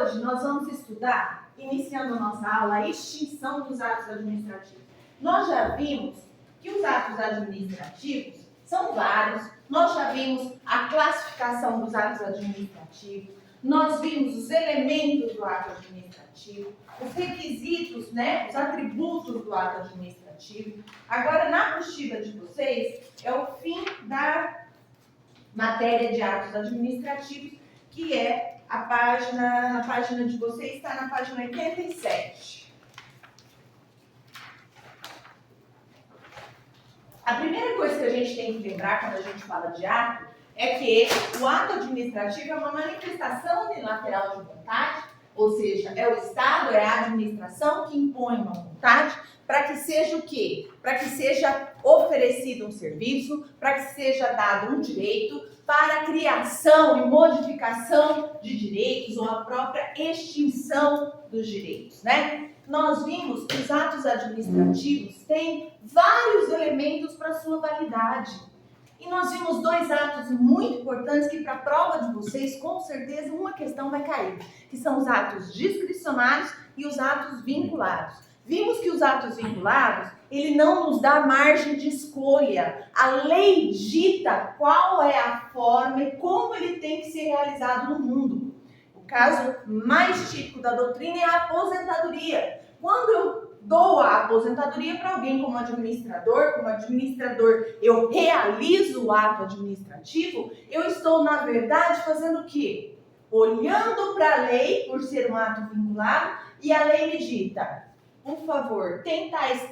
hoje nós vamos estudar, iniciando a nossa aula, a extinção dos atos administrativos. Nós já vimos que os atos administrativos são vários, nós já vimos a classificação dos atos administrativos, nós vimos os elementos do ato administrativo, os requisitos, os atributos do ato administrativo. Agora, na apostila de vocês, é o fim da matéria de atos administrativos, que é na página de vocês, está na página 87. A primeira coisa que a gente tem que lembrar quando a gente fala de ato é que o ato administrativo é uma manifestação unilateral de vontade, ou seja, é o Estado, é a administração que impõe uma vontade para que seja o quê? Para que seja oferecido um serviço, para que seja dado um direito, para a criação e modificação de direitos ou a própria extinção dos direitos, Nós vimos que os atos administrativos têm vários elementos para sua validade. E nós vimos dois atos muito importantes que, para a prova de vocês, com certeza uma questão vai cair, que são os atos discricionários e os atos vinculados. Vimos que os atos vinculados, ele não nos dá margem de escolha. A lei dita qual é a forma e como ele tem que ser realizado no mundo. O caso mais típico da doutrina é a aposentadoria. Quando eu dou a aposentadoria para alguém como administrador, eu realizo o ato administrativo, eu estou, na verdade, fazendo o quê? Olhando para a lei, por ser um ato vinculado, e a lei me dita: por favor, tem tais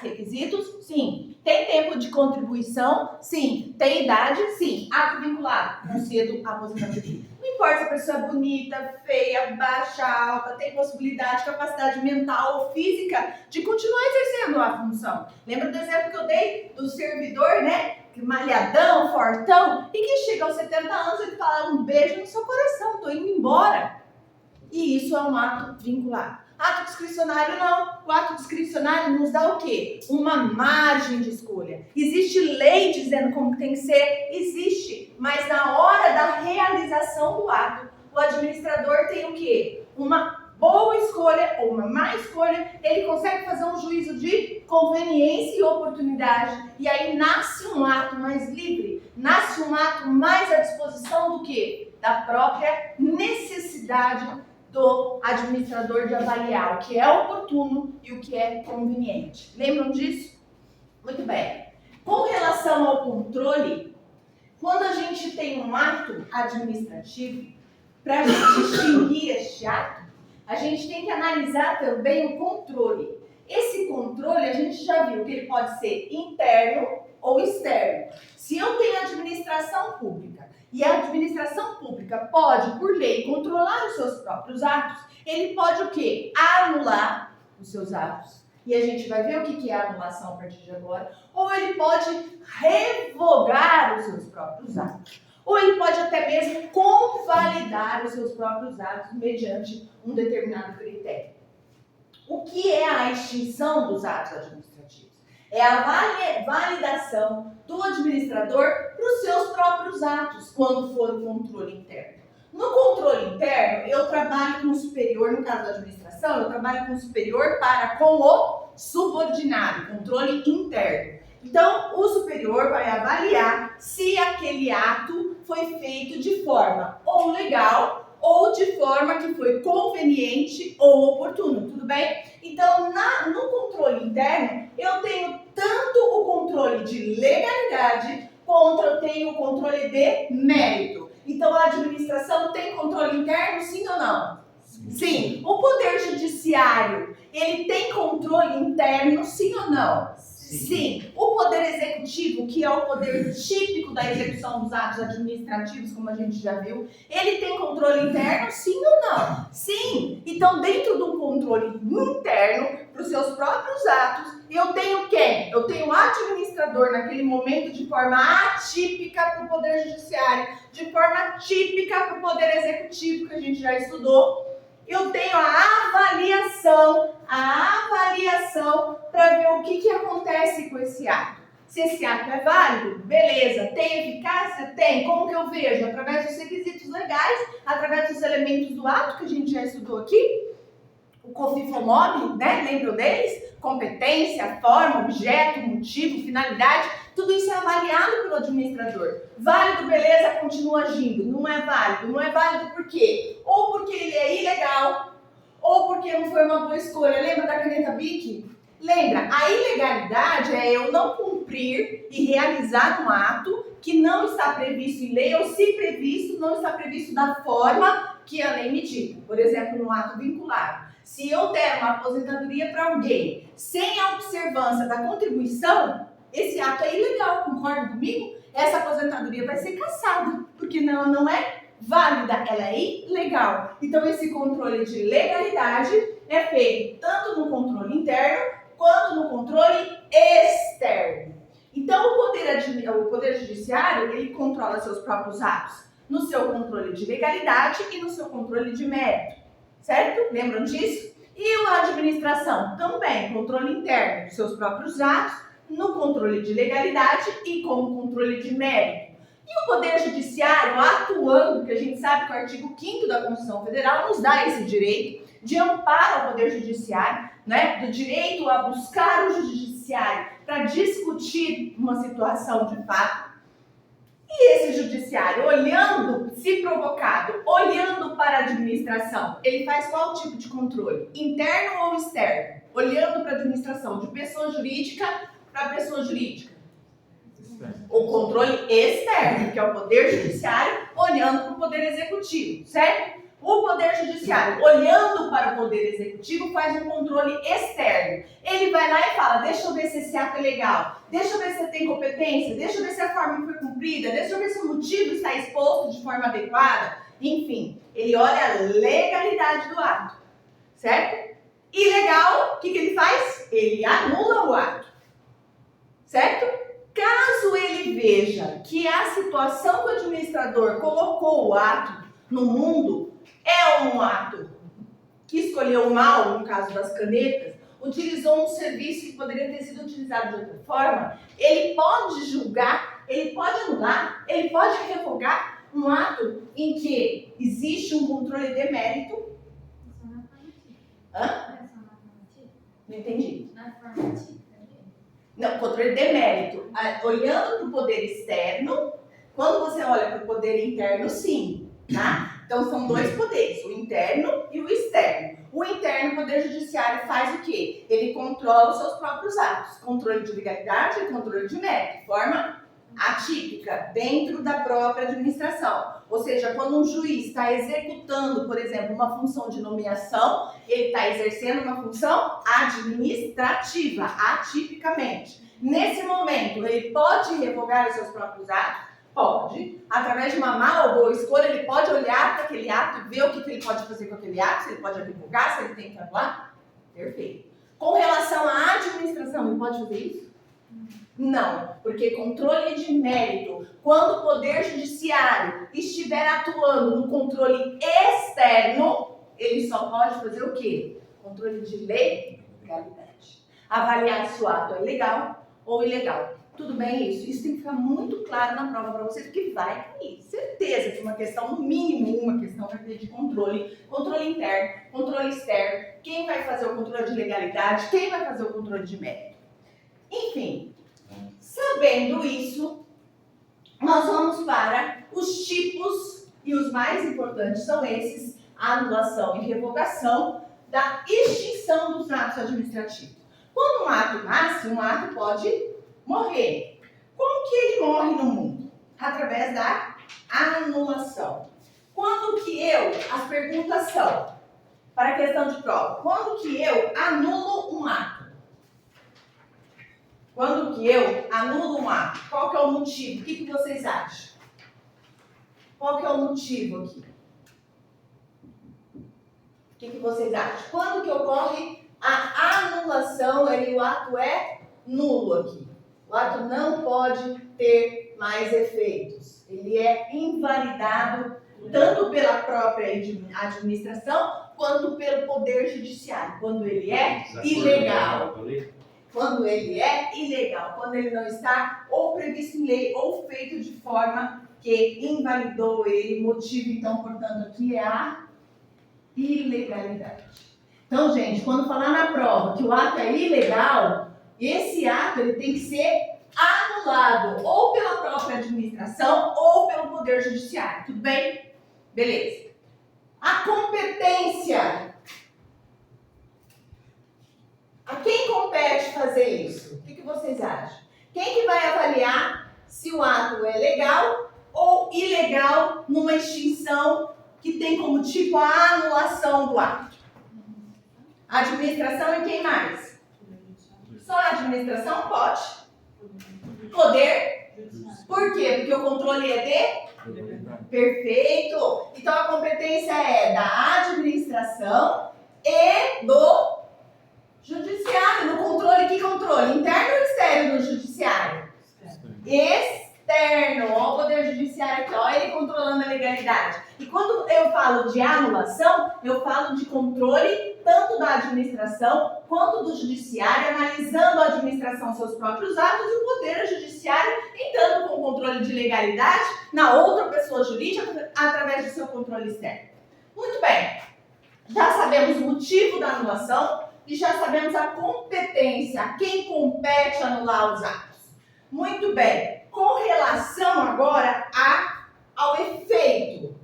requisitos? Sim. Tem tempo de contribuição? Sim. Tem idade? Sim. Ato vinculado, concedo a aposentadoria. Não importa se a pessoa é bonita, feia, baixa, alta, tem possibilidade, capacidade mental ou física de continuar exercendo a função. Lembra do exemplo que eu dei do servidor, malhadão, fortão, e que chega aos 70 anos e fala um beijo no seu coração, estou indo embora. E isso é um ato vinculado. Ato discricionário não. O ato discricionário nos dá o quê? Uma margem de escolha. Existe lei dizendo como tem que ser? Existe. Mas na hora da realização do ato, o administrador tem o quê? Uma boa escolha ou uma má escolha. Ele consegue fazer um juízo de conveniência e oportunidade. E aí nasce um ato mais livre. Nasce um ato mais à disposição do quê? Da própria necessidade do administrador de avaliar o que é oportuno e o que é conveniente. Lembram disso? Muito bem. Com relação ao controle, quando a gente tem um ato administrativo, para a gente extinguir este ato, a gente tem que analisar também o controle. Esse controle, a gente já viu que ele pode ser interno ou externo. Se eu tenho administração pública, e a administração pública pode, por lei, controlar os seus próprios atos, ele pode o quê? Anular os seus atos. E a gente vai ver o que é a anulação a partir de agora. Ou ele pode revogar os seus próprios atos. Ou ele pode até mesmo convalidar os seus próprios atos mediante um determinado critério. O que é a extinção dos atos administrativos? É a validação do administrador para os seus próprios atos, quando for o controle interno. No controle interno, eu trabalho com o superior, no caso da administração, eu trabalho com o superior para com o subordinado, controle interno. Então, o superior vai avaliar se aquele ato foi feito de forma ou legal, ou de forma que foi conveniente ou oportuno, tudo bem? Então, no controle interno, eu tenho tanto o controle de legalidade, quanto eu tenho o controle de mérito. Então, a administração tem controle interno, sim ou não? Sim. O Poder Judiciário, ele tem controle interno, sim ou não? Sim. O Poder Executivo, que é o poder típico da execução dos atos administrativos, como a gente já viu, ele tem controle interno, sim ou não? Sim. Então, dentro do controle interno, para os seus próprios atos, eu tenho quem? Eu tenho o administrador naquele momento de forma atípica para o Poder Judiciário, de forma típica para o Poder Executivo, que a gente já estudou. Eu tenho a avaliação para ver o que acontece com esse ato. Se esse ato é válido, beleza. Tem eficácia? Tem. Como que eu vejo? Através dos requisitos legais, através dos elementos do ato que a gente já estudou aqui. O COFINFOMOB, né? Lembram deles? Competência, forma, objeto, motivo, finalidade. Tudo isso é avaliado pelo administrador. Válido, beleza, continua agindo. Não é válido. Não é válido por quê? Ou porque ele é ilegal, ou porque não foi uma boa escolha. Lembra da caneta BIC? Lembra, a ilegalidade é eu não cumprir e realizar um ato que não está previsto em lei, ou se previsto, não está previsto da forma que a lei me dita. Por exemplo, no ato vinculado. Se eu der uma aposentadoria para alguém sem a observância da contribuição, esse ato é ilegal, concorda comigo? Essa aposentadoria vai ser cassada, porque não é válida, ela é ilegal. Então, esse controle de legalidade é feito tanto no controle interno quanto no controle externo. Então, o Poder Judiciário, ele controla seus próprios atos no seu controle de legalidade e no seu controle de mérito, certo? Lembram disso? E a administração também, controle interno dos seus próprios atos, no controle de legalidade e como controle de mérito. E o Poder Judiciário atuando, porque a gente sabe que o artigo 5º da Constituição Federal nos dá esse direito de amparo ao Poder Judiciário, né, do direito a buscar o judiciário para discutir uma situação de fato. E esse judiciário, olhando, se provocado, olhando para a administração, ele faz qual tipo de controle? Interno ou externo? Olhando para a administração, de pessoa jurídica para pessoa jurídica. O controle externo, que é o Poder Judiciário, olhando para o Poder Executivo, certo? O Poder Judiciário, olhando para o Poder Executivo, faz um controle externo. Ele vai lá e fala, deixa eu ver se esse ato é legal, deixa eu ver se tem competência, deixa eu ver se a forma foi cumprida, deixa eu ver se o motivo está exposto de forma adequada. Enfim, ele olha a legalidade do ato, certo? Ilegal, o que ele faz? Ele anula o ato, certo? Caso ele veja que a situação que o administrador colocou o ato no mundo é um ato que escolheu mal, no caso das canetas, utilizou um serviço que poderia ter sido utilizado de outra forma, ele pode julgar, ele pode anular, ele pode revogar um ato em que existe um controle de mérito. Hã? Não entendi. Não, controle de mérito. Olhando para o poder externo, quando você olha para o poder interno, sim, tá? Então, são dois poderes, o interno e o externo. O interno, o Poder Judiciário, faz o quê? Ele controla os seus próprios atos. Controle de legalidade e controle de mérito. Forma atípica, dentro da própria administração. Ou seja, quando um juiz está executando, por exemplo, uma função de nomeação, ele está exercendo uma função administrativa, atipicamente. Nesse momento, ele pode revogar os seus próprios atos? Pode. Através de uma má ou boa escolha, ele pode olhar para aquele ato e ver o que ele pode fazer com aquele ato, se ele pode revogar, se ele tem que anular. Perfeito. Com relação à administração, ele pode fazer isso? Não, porque controle de mérito, quando o Poder Judiciário estiver atuando no controle externo, ele só pode fazer o quê? Controle de legalidade. Avaliar se o ato é legal ou ilegal. Tudo bem isso? Isso tem que ficar muito claro na prova para você, porque vai cair. Certeza que uma questão, no mínimo, uma questão vai ter de controle. Controle interno, controle externo. Quem vai fazer o controle de legalidade? Quem vai fazer o controle de mérito? Enfim, sabendo isso, nós vamos para os tipos, e os mais importantes são esses, a anulação e revogação da extinção dos atos administrativos. Quando um ato nasce, um ato pode morrer. Como que ele morre no mundo? Através da anulação. Quando que as perguntas são, para a questão de prova, quando que eu anulo um ato? Quando que eu anulo um ato? Qual que é o motivo? O que vocês acham? Qual que é o motivo aqui? O que vocês acham? Quando que ocorre a anulação, o ato é nulo aqui. O ato não pode ter mais efeitos. Ele é invalidado tanto pela própria administração quanto pelo Poder Judiciário, quando ele é ilegal. quando ele é ilegal, quando ele não está ou previsto em lei ou feito de forma que invalidou ele, motivo então, portanto, aqui é a ilegalidade. Então, gente, quando falar na prova que o ato é ilegal, esse ato ele tem que ser anulado ou pela própria administração ou pelo Poder Judiciário. Tudo bem? Beleza. A competência. A quem compete fazer isso? O que vocês acham? Quem que vai avaliar se o ato é legal ou ilegal numa extinção que tem como tipo a anulação do ato? A administração e quem mais? Só a administração pode. Poder. Por quê? Porque o controle é de? Perfeito. Então a competência é da administração e do judiciário. No controle, que controle? Interno ou externo no judiciário? Externo. Ó, o Poder Judiciário aqui, ó, ele controlando a legalidade. E quando eu falo de anulação, eu falo de controle tanto da administração quanto do judiciário, analisando a administração seus próprios atos e o Poder Judiciário entrando com o controle de legalidade na outra pessoa jurídica através do seu controle externo. Muito bem. Já sabemos o motivo da anulação e já sabemos a competência, a quem compete anular os atos. Muito bem. Com relação agora ao efeito.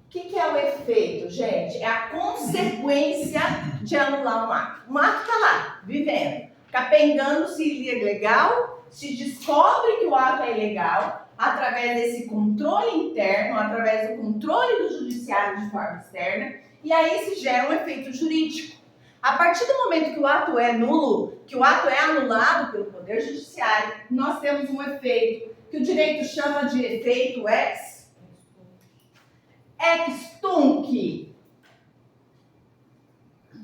O que é o efeito, gente? É a consequência de anular um ato. Um ato está lá, vivendo, capengando se ele é legal, se descobre que o ato é ilegal, através desse controle interno, através do controle do judiciário de forma externa, e aí se gera um efeito jurídico. A partir do momento que o ato é nulo, que o ato é anulado pelo Poder Judiciário, nós temos um efeito que o direito chama de efeito ex tunc.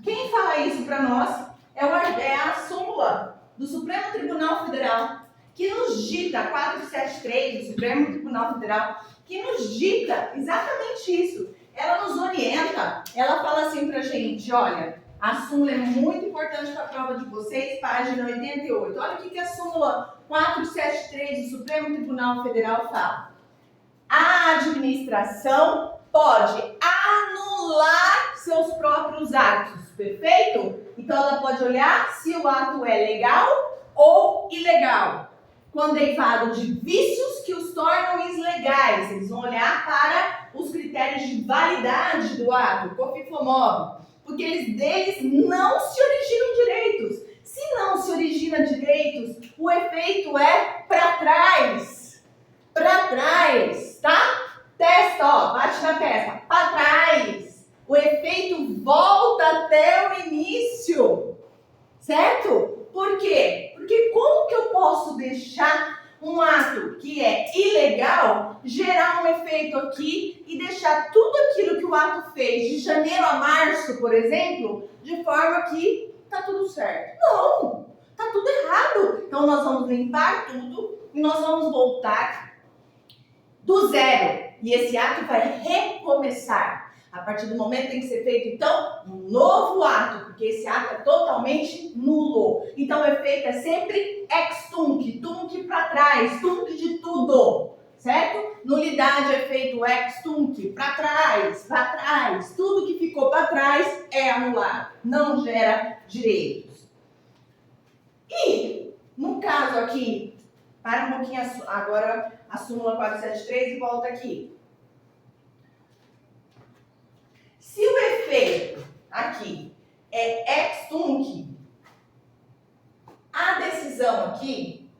Quem fala isso para nós é a súmula do Supremo Tribunal Federal, que nos dita, 473 do Supremo Tribunal Federal, que nos dita exatamente isso. Ela nos orienta, ela fala assim pra gente, olha, a súmula é muito importante para a prova de vocês, página 88. Olha o que a súmula 473 do Supremo Tribunal Federal fala. A administração pode anular seus próprios atos, perfeito? Então ela pode olhar se o ato é legal ou ilegal. Quando é falado de vícios que os tornam ilegais, eles vão olhar para os critérios de validade do ato, COFINFOMOB, porque deles não se originam direitos. Se não se origina direitos, o efeito é para trás. Para trás, tá? Testa, ó, bate na testa. Para trás. O efeito volta até o início. Certo? Por quê? Porque como que eu posso deixar um ato que é ilegal gerar um efeito aqui e deixar tudo aquilo que o ato fez de janeiro a março, por exemplo, de forma que tá tudo certo? Não! Tá tudo errado. Então nós vamos limpar tudo e nós vamos voltar do zero. E esse ato vai recomeçar. A partir do momento tem que ser feito, então, um novo ato, porque esse ato é totalmente nulo. Então, o efeito é sempre ex-tunc, tunc para trás, tunc de tudo, certo? Nulidade, efeito ex-tunc, para trás. Tudo que ficou para trás é anulado, não gera direitos. E, no caso aqui, para um pouquinho agora a súmula 473 e volta aqui. Se o efeito aqui é ex-tunc, a decisão aqui,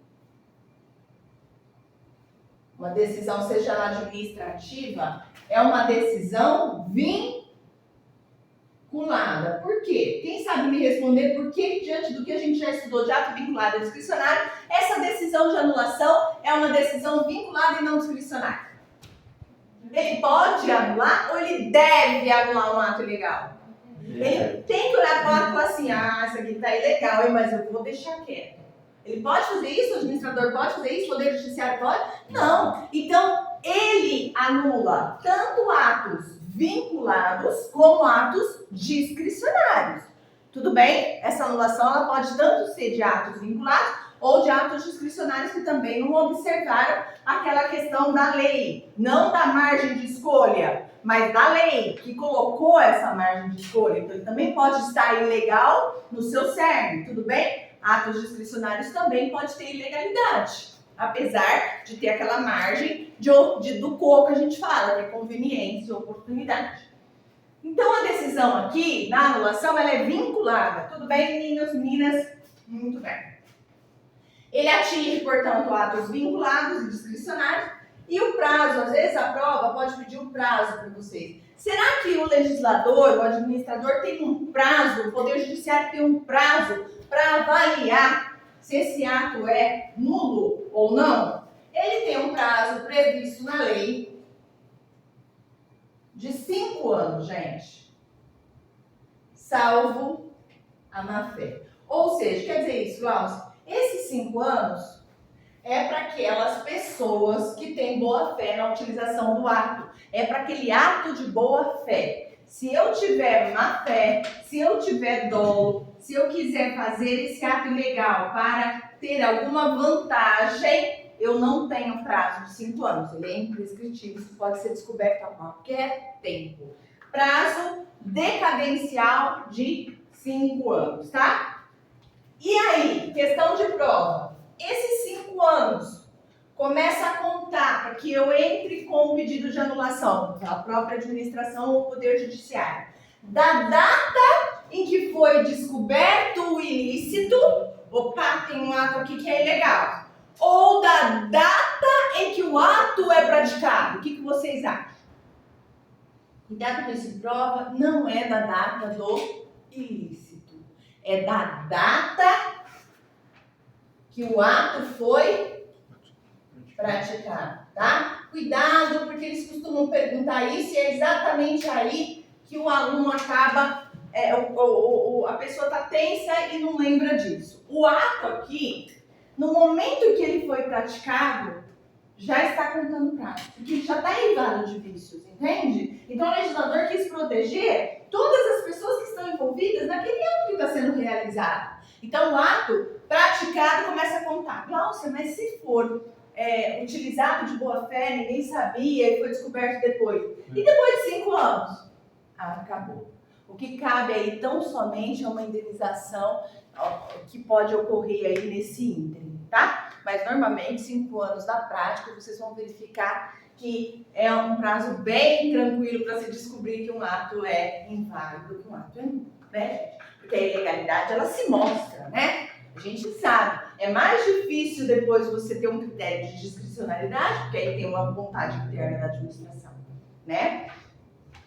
uma decisão seja ela administrativa, é uma decisão vinculada. Por quê? Quem sabe me responder por que, diante do que a gente já estudou de ato vinculado e discricionário, essa decisão de anulação é uma decisão vinculada e não discricionária? Ele pode anular ou ele deve anular um ato ilegal? Ele tem que olhar para o ato e falar assim, isso aqui está ilegal, mas eu vou deixar quieto. Ele pode fazer isso? O administrador pode fazer isso? O Poder Judiciário pode? Não. Então, ele anula tanto atos vinculados como atos discricionários. Tudo bem? Essa anulação ela pode tanto ser de atos vinculados ou de atos discricionários que também não observaram aquela questão da lei, não da margem de escolha, mas da lei que colocou essa margem de escolha. Então, ele também pode estar ilegal no seu cerne, tudo bem? Atos discricionários também pode ter ilegalidade, apesar de ter aquela margem do COO que a gente fala, que é conveniência e oportunidade. Então, a decisão aqui, na anulação, ela é vinculada. Tudo bem, meninos, meninas? Muito bem. Ele atinge, portanto, atos vinculados e discricionários. E o prazo, às vezes a prova pode pedir um prazo para vocês. Será que o legislador, o administrador tem um prazo, o Poder Judiciário tem um prazo para avaliar se esse ato é nulo ou não? Ele tem um prazo previsto na lei de 5 anos, gente, salvo a má-fé. Ou seja, quer dizer isso, Glaucio? Esses 5 anos é para aquelas pessoas que têm boa fé na utilização do ato. É para aquele ato de boa fé. Se eu tiver má fé, se eu tiver dolo, se eu quiser fazer esse ato ilegal para ter alguma vantagem, eu não tenho prazo de 5 anos. Ele é imprescritível, isso pode ser descoberto a qualquer tempo. Prazo decadencial de 5 anos, tá? E aí, questão de prova. Esses 5 anos começa a contar para que eu entre com o pedido de anulação pela própria administração ou Poder Judiciário. Da data em que foi descoberto o ilícito, opa, tem um ato aqui que é ilegal. Ou da data em que o ato é praticado. O que vocês acham? Cuidado com isso, prova não é da data do ilícito. É da data que o ato foi praticado, tá? Cuidado, porque eles costumam perguntar isso e é exatamente aí que o aluno acaba, a pessoa está tensa e não lembra disso. O ato aqui, no momento que ele foi praticado, já está contando prazo, porque ele já está invadindo de vícios, entende? Então o legislador quis proteger todas as pessoas que estão envolvidas naquele ato que está sendo realizado. Então o ato praticado começa a contar. Glaucia, mas se for utilizado de boa fé, ninguém sabia e foi descoberto depois. E depois de 5 anos? Acabou. O que cabe aí tão somente é uma indenização que pode ocorrer aí nesse ínterim, tá? Mas normalmente 5 anos na prática vocês vão verificar que é um prazo bem tranquilo para se descobrir que um ato é inválido, que um ato é nulo, né, gente? Porque a ilegalidade ela se mostra, né? A gente sabe. É mais difícil depois você ter um critério de discricionalidade, porque aí tem uma vontade interna da administração, né?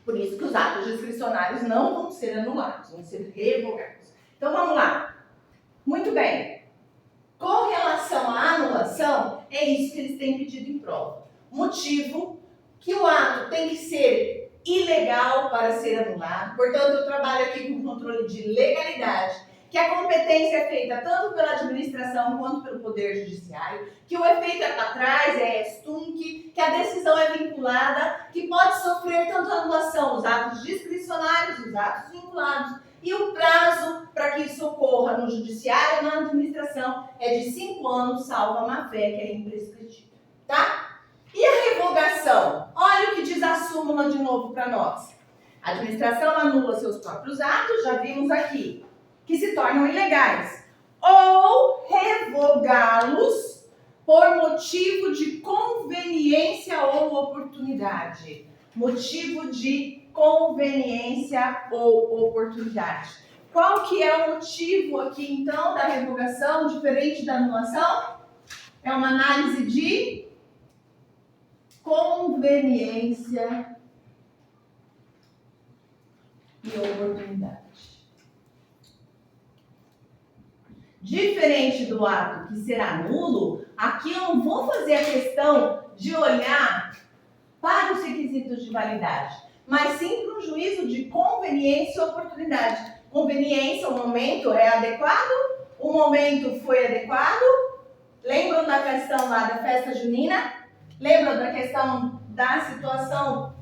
Por isso que os atos discricionários não vão ser anulados, vão ser revogados. Então vamos lá. Muito bem. Com relação à anulação, é isso que eles têm pedido em prova. Motivo que o ato tem que ser ilegal para ser anulado. Portanto, eu trabalho aqui com controle de legalidade, que a competência é feita tanto pela administração quanto pelo Poder Judiciário, que o efeito atrás é extunc, que a decisão é vinculada, que pode sofrer tanto a anulação, os atos discricionários, os atos vinculados, e o prazo para que isso ocorra no Judiciário ou na administração é de 5 anos, salvo a má-fé, que é imprescritível, tá? E a revogação? Olha o que diz a súmula de novo para nós. A administração anula seus próprios atos, já vimos aqui, que se tornam ilegais, ou revogá-los por motivo de conveniência ou oportunidade. Motivo de conveniência ou oportunidade. Qual que é o motivo aqui, então, da revogação, diferente da anulação? É uma análise de conveniência e oportunidade. Diferente do ato que será nulo, aqui eu não vou fazer a questão de olhar para os requisitos de validade, mas sim para um juízo de conveniência e oportunidade. Conveniência, o momento é adequado? O momento foi adequado? Lembram da questão lá da festa junina? Lembram da questão da situação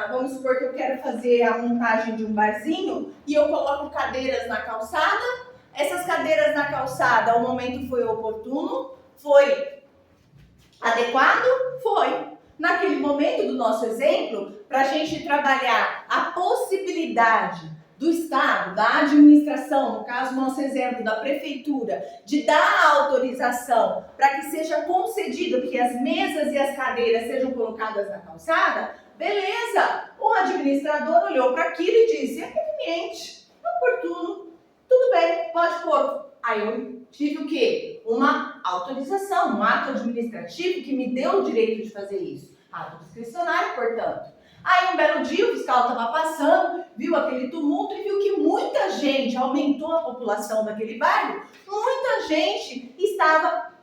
vamos supor que eu quero fazer a montagem de um barzinho e eu coloco cadeiras na calçada. Essas cadeiras na calçada, o momento foi oportuno? Foi adequado? Foi. Naquele momento do nosso exemplo, para a gente trabalhar a possibilidade do Estado, da administração, no caso, nosso exemplo, da prefeitura, de dar a autorização para que seja concedido que as mesas e as cadeiras sejam colocadas na calçada, beleza! O administrador olhou para aquilo e disse, é conveniente, é oportuno, tudo bem, pode pôr. Aí eu tive o quê? Uma autorização, um ato administrativo que me deu o direito de fazer isso. Ato discricionário, portanto. Aí um belo dia o fiscal estava passando, viu aquele tumulto e viu que muita gente, aumentou a população daquele bairro, muita gente estava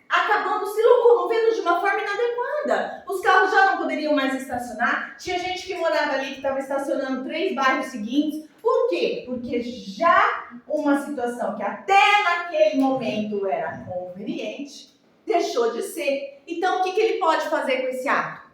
acabando se locomovendo de uma forma inadequada. Os carros já não poderiam mais estacionar, tinha gente que morava ali que estava estacionando 3 bairros seguintes. Por quê? Porque já uma situação que até naquele momento era conveniente, deixou de ser. Então, o que ele pode fazer com esse ato?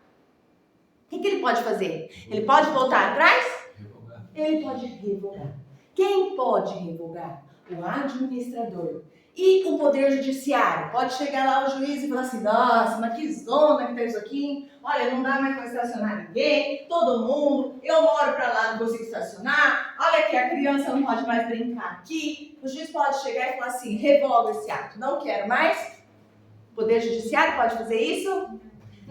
O que ele pode fazer? Ele pode voltar atrás? Revogar. Ele pode revogar. Quem pode revogar? O administrador. E o Poder Judiciário? Pode chegar lá o juiz e falar assim, nossa, mas que zona que tá isso aqui. Olha, não dá mais para estacionar ninguém, todo mundo. Eu moro para lá, não consigo estacionar. Olha que a criança não pode mais brincar aqui. O juiz pode chegar e falar assim, revoga esse ato, não quero mais. O Poder Judiciário pode fazer isso?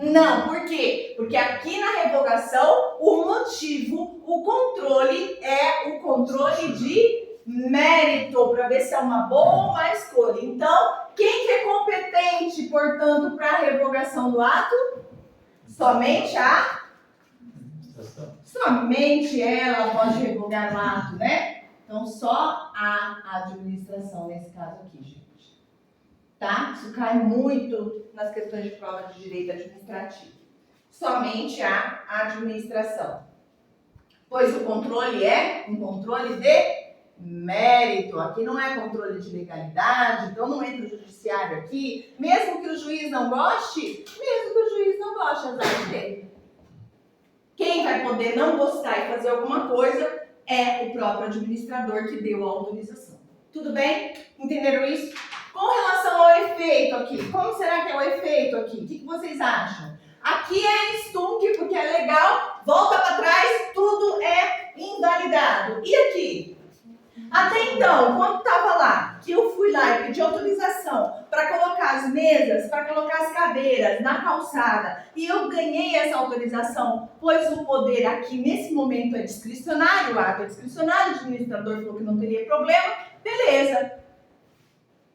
Não, por quê? Porque aqui na revogação, o motivo, o controle é o controle de mérito, para ver se é uma boa ou má escolha. Então, quem que é competente, portanto, para a revogação do ato? Somente Somente ela pode revogar o ato, né? Então, só a administração nesse caso aqui, gente. Tá? Isso cai muito nas questões de prova de direito administrativo. Somente a administração. Pois o controle é um controle de mérito. Aqui não é controle de legalidade, então não entra o judiciário aqui. Mesmo que o juiz não goste, azar dele. Quem vai poder não gostar e fazer alguma coisa é o próprio administrador que deu a autorização. Tudo bem? Entenderam isso? Com relação ao efeito aqui, como será que é o efeito aqui? O que vocês acham? Aqui é stunk porque é legal, volta para trás, tudo é invalidado. E aqui? Até então, quando estava lá, que eu fui lá e pedi autorização para colocar as mesas, para colocar as cadeiras na calçada, e eu ganhei essa autorização, pois o poder aqui nesse momento é discricionário, o ato é discricionário, o administrador falou que não teria problema, beleza.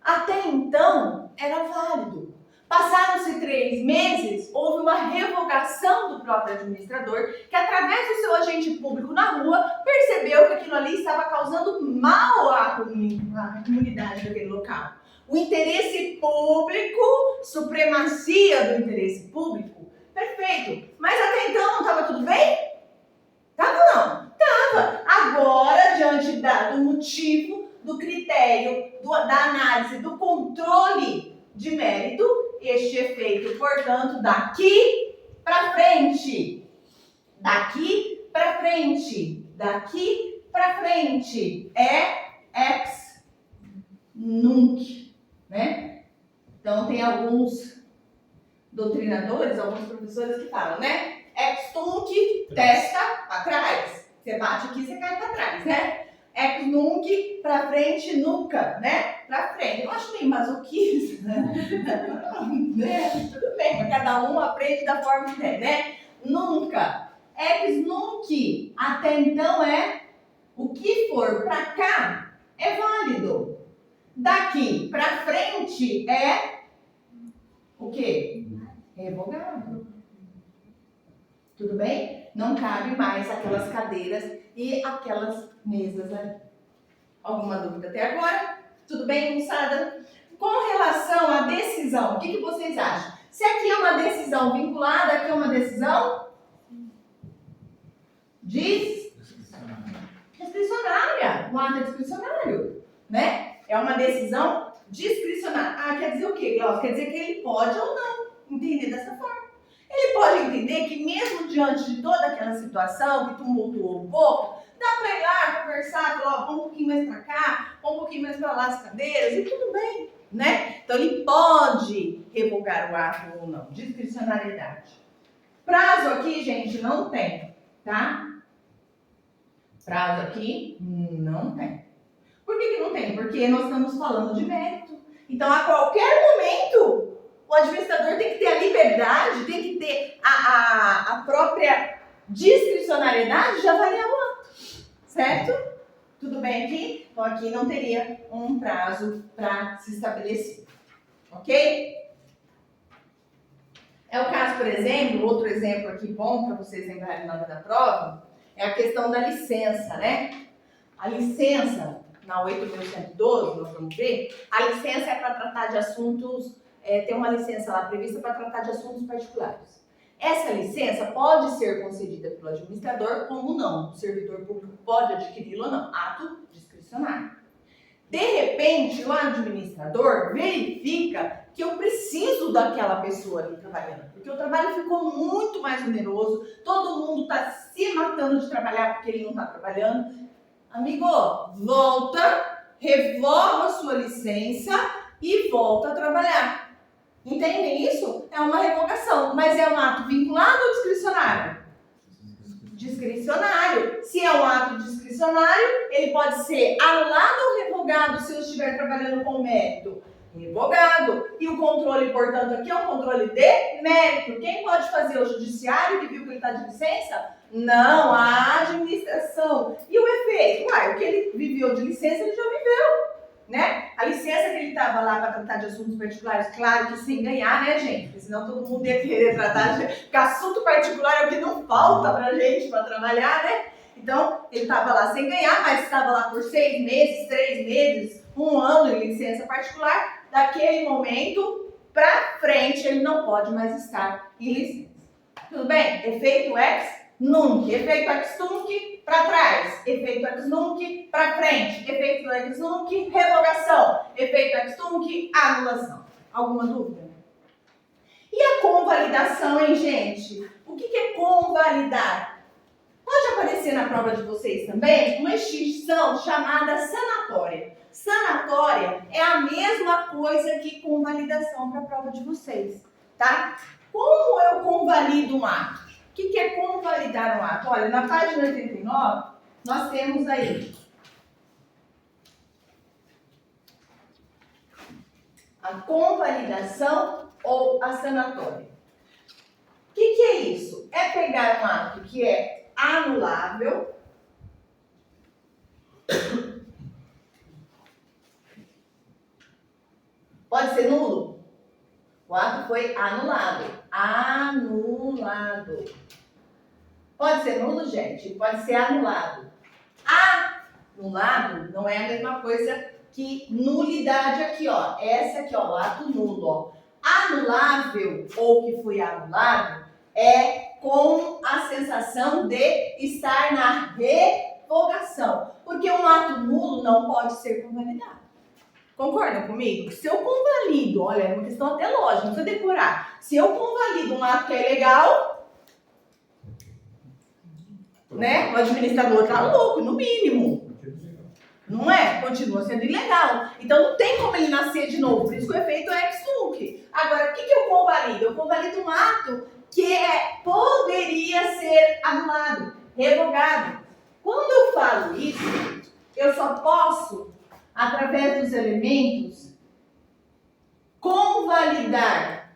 Até então, era válido. Passaram-se 3 meses, houve uma revogação do próprio administrador, que através do seu agente público na rua, percebeu que aquilo ali estava causando mal à comunidade daquele local. O interesse público, supremacia do interesse público, perfeito. Mas até então não estava tudo bem? Estava ou não? Estava. Agora, diante do motivo, do critério, da análise, do controle de mérito, este efeito, portanto, daqui para frente, daqui para frente, daqui para frente, é ex nunc, né? Então, tem alguns doutrinadores, alguns professores que falam, né? Ex nunc, testa para trás. Você bate aqui, você cai para trás, né? Ex nunc, para frente, nunca, né? Para frente. Eu acho meio masoquista, né? Tudo bem, mas cada um aprende da forma que quer, né? Nunca. Ex nunc, até então é o que for para cá é válido. Daqui para frente é o quê? Revogado. Tudo bem? Não cabe mais aquelas cadeiras e aquelas mesas ali. Alguma dúvida até agora? Tudo bem, moçada? Com relação à decisão, o que vocês acham? Se aqui é uma decisão vinculada, aqui é uma decisão discricionária. O ato é discricionário, né? É uma decisão discricionária. Ah, quer dizer o quê, Glaucio? Quer dizer que ele pode ou não entender dessa forma. Ele pode entender que mesmo diante de toda aquela situação que tumultuou um pouco, dá para ir lá conversar, falar, ó, vamos um pouquinho mais para cá, vamos um pouquinho mais para lá as cadeiras, e tudo bem, né? Então ele pode revogar o ato ou não, discricionariedade. Prazo aqui, gente, não tem, tá? Prazo aqui não tem. Por que não tem? Porque nós estamos falando de mérito. Então, a qualquer momento, o administrador tem que ter a liberdade, tem que ter a própria discricionariedade de avaliar o ato. Certo? Tudo bem aqui? Então, aqui não teria um prazo para se estabelecer. Ok? É o caso, por exemplo, outro exemplo aqui bom para vocês lembrarem na hora da prova, é a questão da licença, né? A licença, na 8.112, nós vamos ver, a licença é para tratar de assuntos, tem uma licença lá prevista para tratar de assuntos particulares. Essa licença pode ser concedida pelo administrador, como não. O servidor público pode adquiri-la ou não. Ato discricionário. De repente, o administrador verifica que eu preciso daquela pessoa ali trabalhando, porque o trabalho ficou muito mais oneroso, todo mundo está se matando de trabalhar porque ele não está trabalhando. Amigo, volta, revoga a sua licença e volta a trabalhar. Entendem isso? É uma revogação, mas é um ato vinculado ou discricionário? Discricionário. Se é um ato discricionário, ele pode ser anulado ou revogado se eu estiver trabalhando com mérito. Revogado. E o controle, portanto, aqui é um controle de mérito. Quem pode fazer? O judiciário que viu que ele está de licença? Não, a administração. E o efeito? O que ele viveu de licença, ele já viveu. Né? A licença que ele estava lá para tratar de assuntos particulares, claro que sem ganhar, né, gente? Porque senão todo mundo ia querer tratar de... Porque assunto particular é o que não falta pra gente para trabalhar, né? Então, ele estava lá sem ganhar, mas estava lá por 6 meses, 3 meses, 1 ano em licença particular. Daquele momento para frente, ele não pode mais estar em licença. Tudo bem? Efeito ex nunc. Efeito ex nunc para trás. Efeito ex nunc para frente. Efeito ex nunc, revogação. Efeito ex nunc, anulação. Alguma dúvida? E a convalidação, hein, gente? O que é convalidar? Pode aparecer na prova de vocês também uma extinção chamada sanatória. Sanatória é a mesma coisa que convalidação para a prova de vocês, tá? Como eu convalido um ato? O que é convalidar um ato? Olha, na página 89, nós temos aí a convalidação ou a sanatória. O que é isso? É pegar um ato que é anulável, pode ser nulo. O ato foi anulado. Anulado. Pode ser nulo, gente? Pode ser anulado. Anulado não é a mesma coisa que nulidade aqui, ó. Essa aqui, ó, o ato nulo, ó. Anulável ou que foi anulado é com a sensação de estar na revogação. Porque um ato nulo não pode ser convalidado. Concordam comigo? Se eu convalido, olha, é uma questão até lógica, não precisa decorar. Se eu convalido um ato que é legal, né? O administrador tá louco, no mínimo. Não é? Continua sendo ilegal. Então não tem como ele nascer de novo. Por isso que o efeito é ex nunc. Agora, o que eu convalido? Eu convalido um ato que poderia ser anulado, revogado. Quando eu falo isso, eu só posso, através dos elementos, convalidar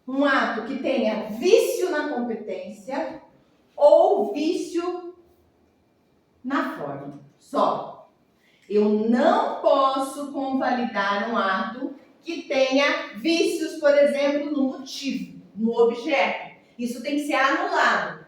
um ato que tenha vício na competência ou vício na forma. Só. Eu não posso convalidar um ato que tenha vícios, por exemplo, no motivo, no objeto. Isso tem que ser anulado.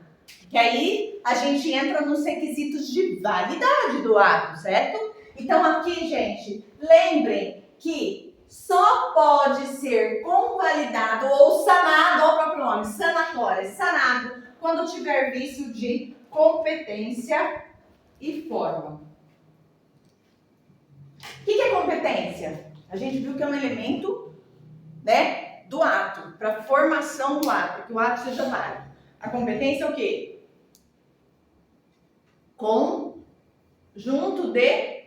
Que aí a gente entra nos requisitos de validade do ato, certo? Então aqui, gente, lembrem que só pode ser convalidado ou sanado, olha o próprio nome, sanatória, sanado, quando tiver vício de competência e forma. O que é competência? A gente viu que é um elemento, né, do ato, para formação do ato, que o ato seja válido. A competência é o quê? Conjunto de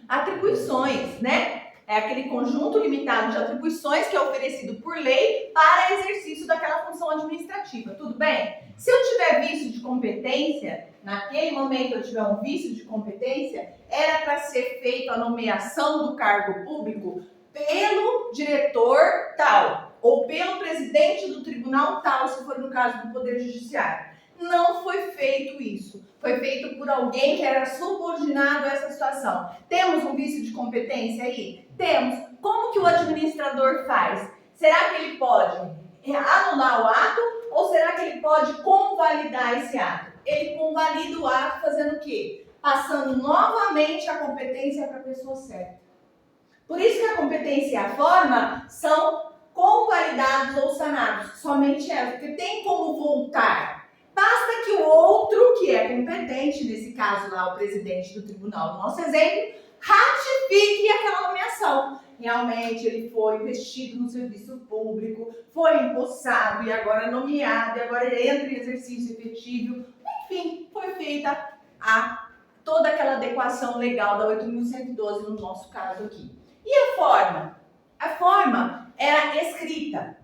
atribuições, né? É aquele conjunto limitado de atribuições que é oferecido por lei para exercício daquela função administrativa. Tudo bem? Se eu tiver vício de competência, naquele momento eu tiver um vício de competência, era para ser feita a nomeação do cargo público pelo diretor tal, ou pelo presidente do tribunal tal, se for no caso do Poder Judiciário. Não foi feito isso. Foi feito por alguém que era subordinado a essa situação. Temos um vício de competência aí? Temos. Como que o administrador faz? Será que ele pode anular o ato ou será que ele pode convalidar esse ato? Ele convalida o ato fazendo o quê? Passando novamente a competência para a pessoa certa. Por isso que a competência e a forma são convalidados ou sanados. Somente ela, porque tem como voltar. Basta que o outro, que é competente, nesse caso lá o presidente do tribunal, no nosso exemplo, ratifique aquela nomeação. Realmente ele foi investido no serviço público, foi empossado e agora é nomeado, e agora ele entra em exercício efetivo. Enfim, foi feita toda aquela adequação legal da 8.112 no nosso caso aqui. E a forma? A forma era escrita.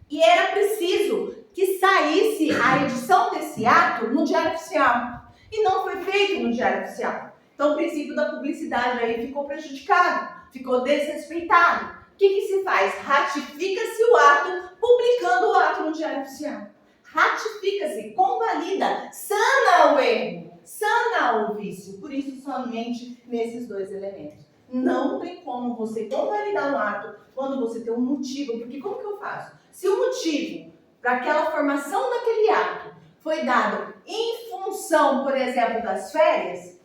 E era preciso que saísse a edição desse ato no Diário Oficial. E não foi feito no Diário Oficial. Então o princípio da publicidade aí ficou prejudicado, ficou desrespeitado. O que se faz? Ratifica-se o ato, publicando o ato no Diário Oficial. Ratifica-se, convalida, sana o erro, sana o vício. Por isso, somente nesses dois elementos. Não tem como você convalidar um ato quando você tem um motivo. Porque como que eu faço? Se o motivo para aquela formação daquele ato foi dado em função, por exemplo, das férias,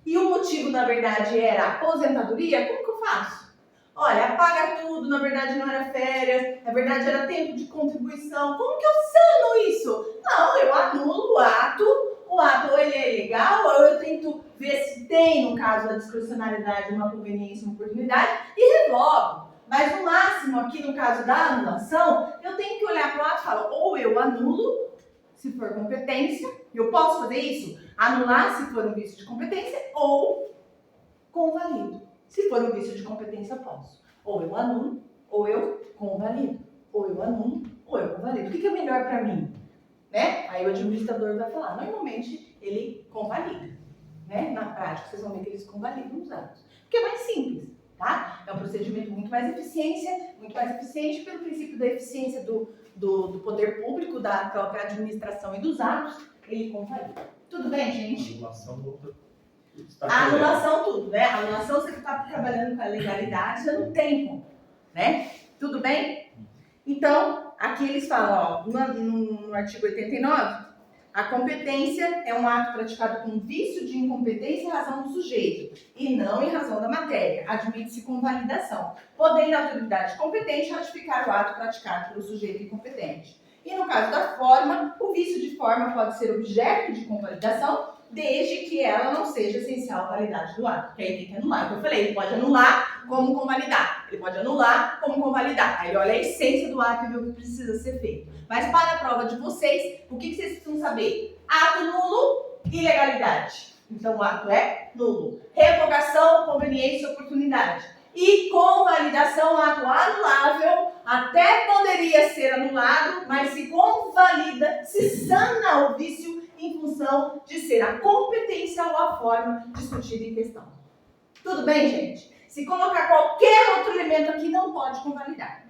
e o motivo, na verdade, era aposentadoria, como que eu faço? Olha, apaga tudo, na verdade não era férias, na verdade era tempo de contribuição. Como que eu sano isso? Não, eu anulo o ato ou ele é legal, ou eu tento ver se tem, no caso da discrecionalidade, uma conveniência, uma oportunidade, e revogo. Mas no máximo, aqui no caso da anulação, eu tenho que olhar para o ato e falar, ou eu anulo, se for competência, eu posso fazer isso, anular se for um vício de competência, ou convalido. Se for um vício de competência, eu posso. Ou eu anulo, ou eu convalido. Ou eu anulo, ou eu convalido. O que é melhor para mim? Né? Aí o administrador vai falar, normalmente ele convalida. Né? Na prática, vocês vão ver que eles convalidam os atos. Porque é mais simples, tá? É um procedimento muito mais eficiente pelo princípio da eficiência do poder público, da própria administração e dos atos, ele convalida. Tudo bem, gente? A anulação tudo, né? A anulação você está trabalhando com a legalidade, você não tem como, né? Tudo bem? Então, aqui eles falam, ó, no artigo 89, a competência é um ato praticado com vício de incompetência em razão do sujeito e não em razão da matéria. Admite-se convalidação, podendo a autoridade competente ratificar o ato praticado pelo sujeito incompetente. E no caso da forma, o vício de forma pode ser objeto de convalidação, desde que ela não seja essencial à validade do ato. Porque aí tem que anular. Como eu falei, ele pode anular como convalidar. Ele pode anular como convalidar. Aí ele olha a essência do ato e vê o que precisa ser feito. Mas para a prova de vocês, o que vocês precisam saber? Ato nulo, ilegalidade. Então o ato é nulo. Revogação, conveniência e oportunidade. E convalidação, ato anulável, até poderia ser anulado, mas se convalida, se sana o vício em função de ser a competência ou a forma discutida em questão. Tudo bem, gente? Se colocar qualquer outro elemento aqui, não pode convalidar.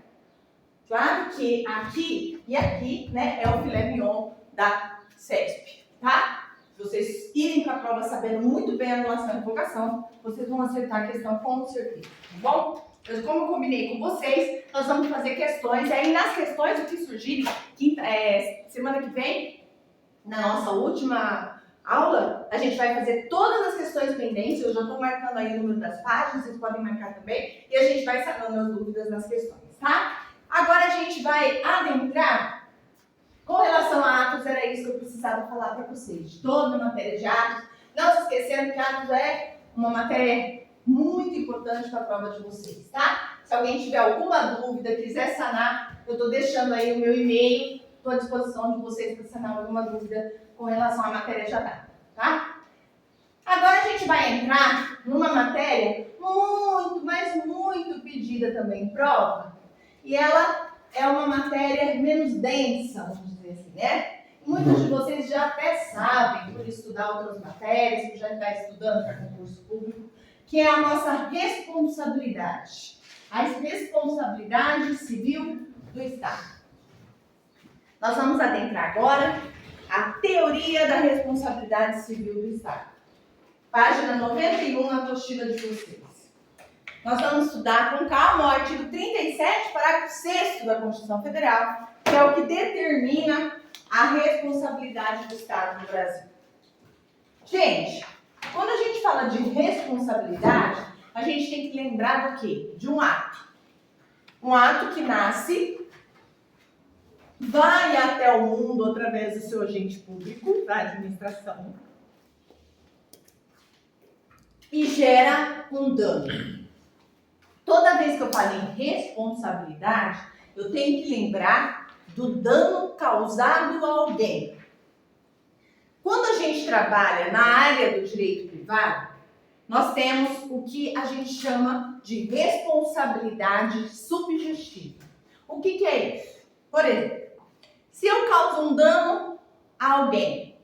Claro que aqui e aqui, né, é o filé mignon da CESP, tá? Se vocês irem para a prova sabendo muito bem a anulação e revogação, vocês vão acertar a questão com certeza, tá bom? Então, como eu combinei com vocês, nós vamos fazer questões. E aí, nas questões, o que surgirem, semana que vem, na nossa última aula, a gente vai fazer todas as questões pendentes. Eu já estou marcando aí o número das páginas, vocês podem marcar também. E a gente vai sanando as dúvidas nas questões, tá? Agora a gente vai adentrar com relação a atos, era isso que eu precisava falar para vocês. Toda a matéria de atos, Não se esquecendo que atos é uma matéria muito importante para a prova de vocês, tá? Se alguém tiver alguma dúvida, quiser sanar, eu estou deixando aí o meu e-mail, estou à disposição de vocês para sanar alguma dúvida com relação à matéria já dada, tá? Agora a gente vai entrar numa matéria muito, mas muito pedida também em prova, e ela é uma matéria menos densa, vamos dizer assim, né? Muitos de vocês já até sabem, por estudar outras matérias, por já estar estudando para concurso público, que é a nossa responsabilidade. A responsabilidade civil do Estado. Nós vamos adentrar agora a teoria da responsabilidade civil do Estado. Página 91 na apostila de vocês. Nós vamos estudar com calma o artigo 37, parágrafo 6º da Constituição Federal, que é o que determina a responsabilidade do Estado no Brasil. Gente, quando a gente fala de responsabilidade, a gente tem que lembrar do quê? De um ato. Um ato que nasce, vai até o mundo através do seu agente público, da administração, e gera um dano. Toda vez que eu falo em responsabilidade, eu tenho que lembrar do dano causado a alguém. Quando a gente trabalha na área do direito privado, nós temos o que a gente chama de responsabilidade subjetiva. O que é isso? Por exemplo, se eu causo um dano a alguém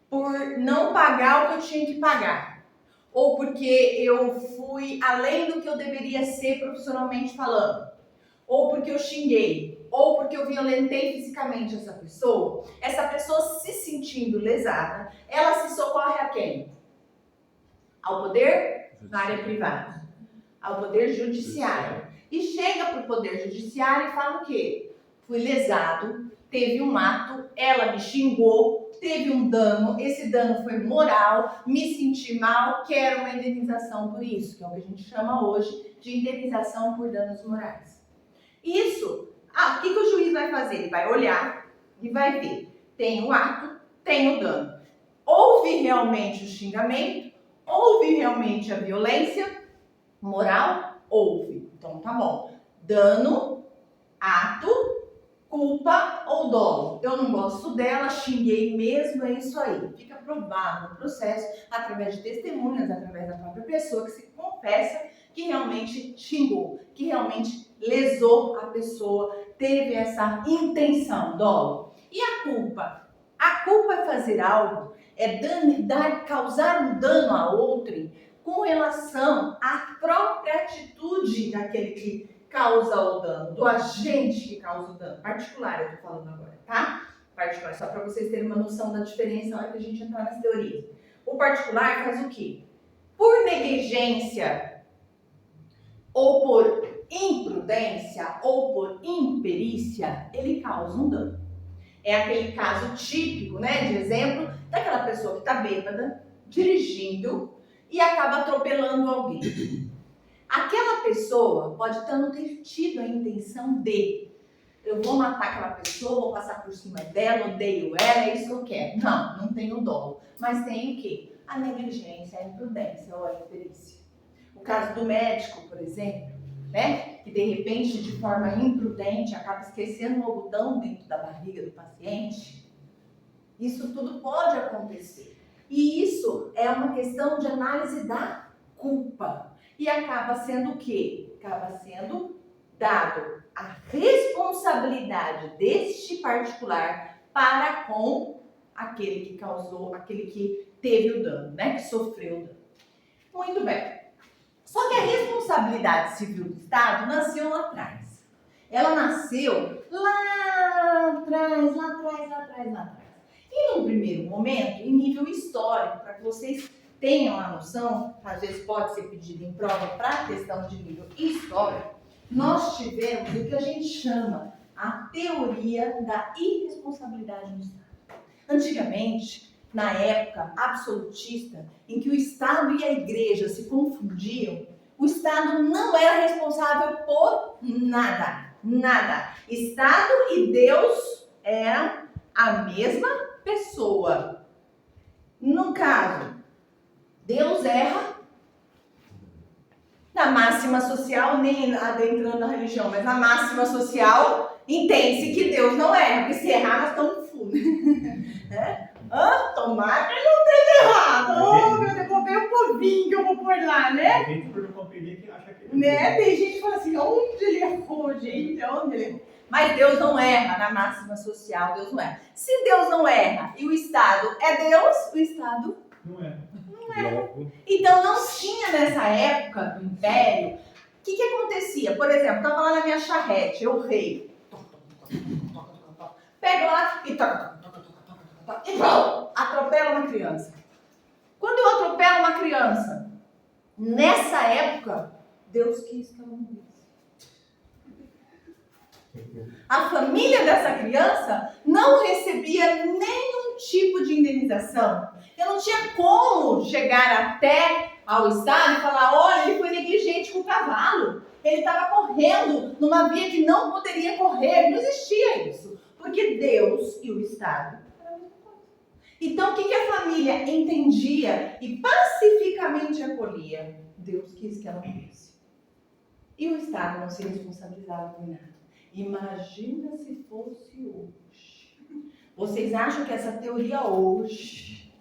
por não pagar o que eu tinha que pagar, ou porque eu fui além do que eu deveria ser profissionalmente falando, ou porque eu xinguei, ou porque eu violentei fisicamente essa pessoa se sentindo lesada, ela se socorre a quem? Ao poder na área privada, ao poder judiciário. E chega para o poder judiciário e fala o quê? Fui lesado, teve um ato, ela me xingou, teve um dano, esse dano foi moral, me senti mal, quero uma indenização por isso, que é o que a gente chama hoje de indenização por danos morais. Isso, o que o juiz vai fazer? Ele vai olhar e vai ver, tem o ato, tem o dano. Houve realmente o xingamento? Houve realmente a violência moral? Houve. Então tá bom. Dano, ato, culpa ou dolo. Eu não gosto dela, xinguei mesmo, é isso aí. Fica provado no processo, através de testemunhas, através da própria pessoa que se confessa que realmente xingou, que realmente lesou a pessoa, teve essa intenção, dolo. E a culpa? A culpa é fazer algo, causar um dano a outrem com relação à própria atitude daquele que causa o dano, do agente que causa o dano. Particular eu tô falando agora, tá? Particular, só para vocês terem uma noção da diferença na hora que a gente entrar nas teorias. O particular faz o quê? Por negligência, ou por imprudência, ou por imperícia, ele causa um dano. É aquele caso típico, né, de exemplo, daquela pessoa que está bêbada, dirigindo e acaba atropelando alguém. Aquela pessoa pode não ter tido a intenção de eu vou matar aquela pessoa, vou passar por cima dela, odeio ela, é isso que eu quero. Não tenho dolo. Mas tem o quê? A negligência, a imprudência ou a imperícia. O caso do médico, por exemplo, né? Que de repente, de forma imprudente, acaba esquecendo o algodão dentro da barriga do paciente. Isso tudo pode acontecer. E isso é uma questão de análise da culpa. E acaba sendo o quê? Acaba sendo dado a responsabilidade deste particular para com aquele que causou, aquele que teve o dano, né? Que sofreu o dano. Muito bem. Só que a responsabilidade civil do Estado nasceu lá atrás. Ela nasceu lá atrás. E num primeiro momento, em nível histórico, para que vocês tenham a noção, às vezes pode ser pedido em prova para a questão de nível histórico, nós tivemos o que a gente chama a teoria da irresponsabilidade do Estado. Antigamente, na época absolutista, em que o Estado e a Igreja se confundiam, o Estado não era responsável por nada. Estado e Deus eram a mesma pessoa. No caso, Deus erra na máxima social, nem adentrando na religião, mas na máxima social, entende-se que Deus não erra, porque se errar, nós estamos no fundo. Tomara que ele não esteja errado. Oh, meu Deus, vou ver o povinho que eu vou pôr lá, né? Tem gente por compreender que acha que Né? Tem gente que fala assim, onde ele errou, gente? Onde ele errou? Mas Deus não erra na máxima social, Deus não erra. Se Deus não erra e o Estado é Deus, o Estado não é. Então não tinha nessa época do Império. O que acontecia? Por exemplo, estava lá na minha charrete, eu rei. Pego lá e atropelo uma criança. Quando eu atropelo uma criança, nessa época, Deus quis que ela morresse. A família dessa criança não recebia nenhum tipo de indenização. Eu não tinha como chegar até ao Estado e falar, olha, ele foi negligente com o cavalo. Ele estava correndo numa via que não poderia correr. Não existia isso. Porque Deus e o Estado eram a mesma coisa. Então, o que a família entendia e pacificamente acolhia? Deus quis que ela morresse. E o Estado não se responsabilizava por nada. Imagina se fosse hoje. Vocês acham que essa teoria hoje,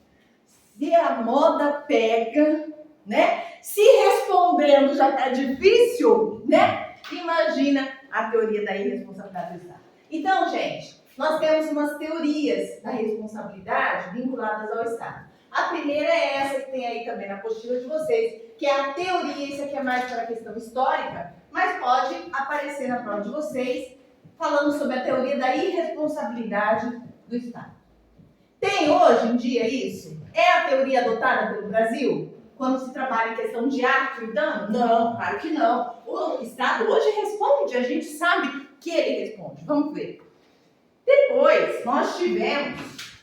se a moda pega, né? Se respondendo já tá difícil, né? Imagina a teoria da irresponsabilidade do Estado. Então, gente, nós temos umas teorias da responsabilidade vinculadas ao Estado. A primeira é essa que tem aí também na apostila de vocês, que é a teoria, isso aqui é mais para a questão histórica, mas pode aparecer na prova de vocês, falando sobre a teoria da irresponsabilidade do Estado. Tem hoje em dia isso? É a teoria adotada pelo Brasil? Quando se trabalha em questão de ato e dano? Não, claro que não. O Estado hoje responde, a gente sabe que ele responde. Vamos ver. Depois, nós tivemos,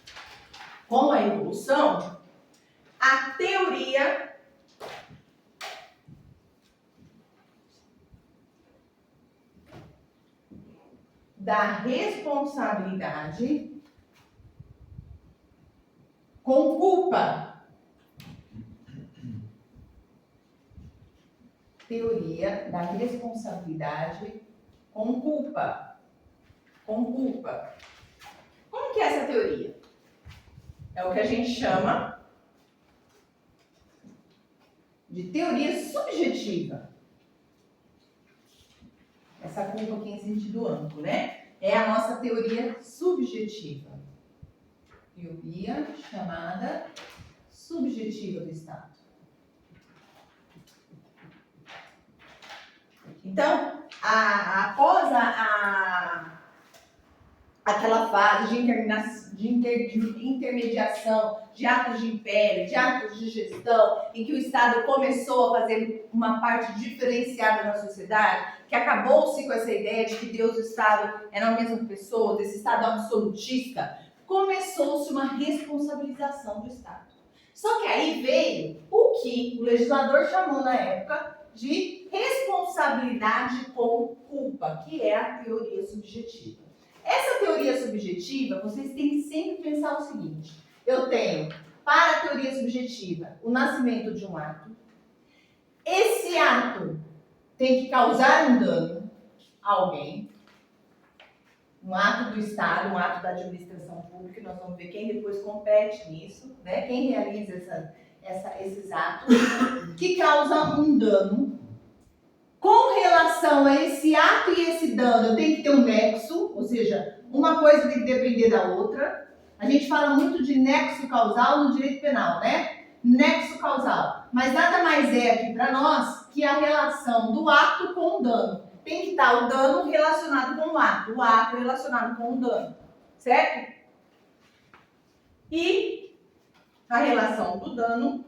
com a evolução, a teoria da responsabilidade com culpa. Teoria da responsabilidade com culpa. Com culpa. Como que é essa teoria? É o que a gente chama de teoria subjetiva. Essa culpa aqui em sentido amplo, né? É a nossa teoria subjetiva. Teoria chamada subjetiva do Estado. Então, após aquela fase de intermediação, de atos de império, de atos de gestão, em que o Estado começou a fazer uma parte diferenciada na sociedade, que acabou-se com essa ideia de que Deus e o Estado eram a mesma pessoa, desse Estado absolutista, começou-se uma responsabilização do Estado. Só que aí veio o que o legislador chamou na época de responsabilidade com culpa, que é a teoria subjetiva. Essa teoria subjetiva, vocês têm que sempre pensar o seguinte: eu tenho, para a teoria subjetiva, o nascimento de um ato. Esse ato tem que causar um dano a alguém. Um ato do Estado, um ato da administração pública, nós vamos ver quem depois compete nisso, né? Quem realiza esses atos, que causam um dano. Com relação a esse ato e esse dano, tem que ter um nexo, ou seja, uma coisa tem que depender da outra. A gente fala muito de nexo causal no direito penal, né? Nexo causal. Mas nada mais é aqui para nós que a relação do ato com o dano. Tem que estar o dano relacionado com o ato relacionado com o dano, certo? E a relação do dano.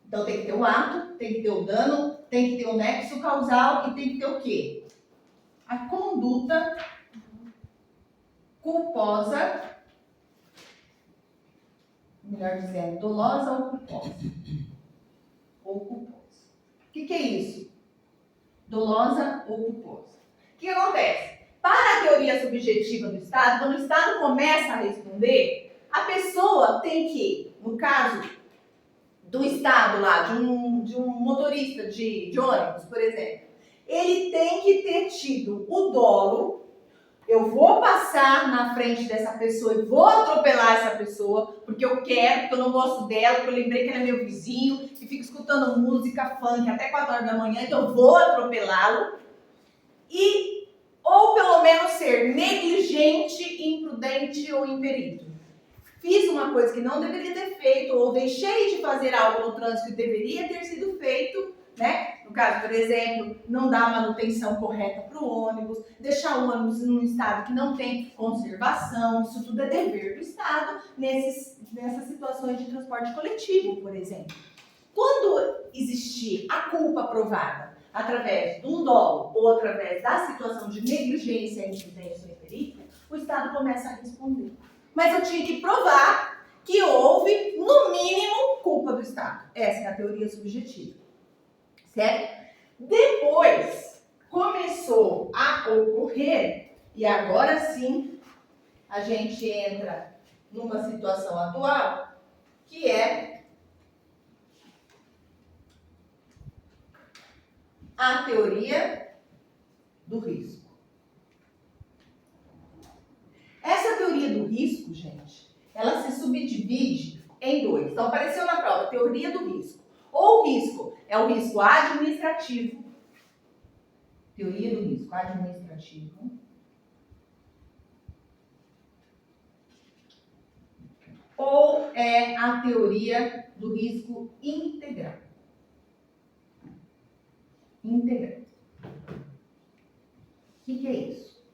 Então tem que ter o ato, tem que ter o dano, tem que ter o nexo causal e tem que ter o quê? A conduta culposa, melhor dizendo, dolosa ou culposa. Ou culposa. O que é isso? Dolosa ou culposa. O que acontece? Para a teoria subjetiva do Estado, quando o Estado começa a responder, a pessoa tem que, no caso do Estado lá, de um motorista de ônibus, por exemplo, ele tem que ter tido o dolo. Eu vou passar na frente dessa pessoa e vou atropelar essa pessoa, porque eu quero, porque eu não gosto dela, porque eu lembrei que ele é meu vizinho e fico escutando música funk até 4 horas da manhã, então eu vou atropelá-lo. Ou pelo menos ser negligente, imprudente ou imperito. Fiz uma coisa que não deveria ter feito, ou deixei de fazer algo no trânsito que deveria ter sido feito, né? No caso, por exemplo, não dar manutenção correta para o ônibus, deixar o ônibus num estado que não tem conservação, isso tudo é dever do Estado nessas situações de transporte coletivo, por exemplo. Quando existir a culpa provada através de um dolo ou através da situação de negligência, imprudência ou imperícia, o Estado começa a responder. Mas eu tinha que provar que houve, no mínimo, culpa do Estado. Essa é a teoria subjetiva. Certo? Depois começou a ocorrer, e agora sim a gente entra numa situação atual, que é a teoria do risco. Essa teoria do risco, gente, ela se subdivide em dois. Então, apareceu na prova, teoria do risco. Ou risco é o risco administrativo, teoria do risco administrativo, ou é a teoria do risco integral. Integral. O que é isso?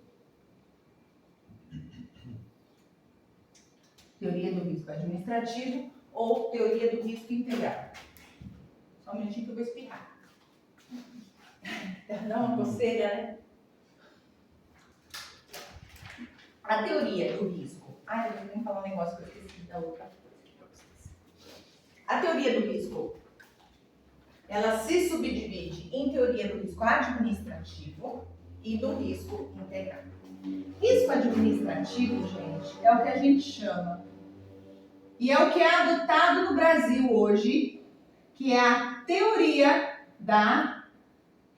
Teoria do risco administrativo ou teoria do risco integral. Só um minutinho que eu vou espirrar. Dá uma coceira, né? A teoria do risco. Ai, eu vou nem falar um negócio que eu esqueci da outra coisa aqui para vocês. A teoria do risco, ela se subdivide em teoria do risco administrativo e do risco integral. Risco administrativo, gente, é o que a gente chama, e é o que é adotado no Brasil hoje, que é a teoria da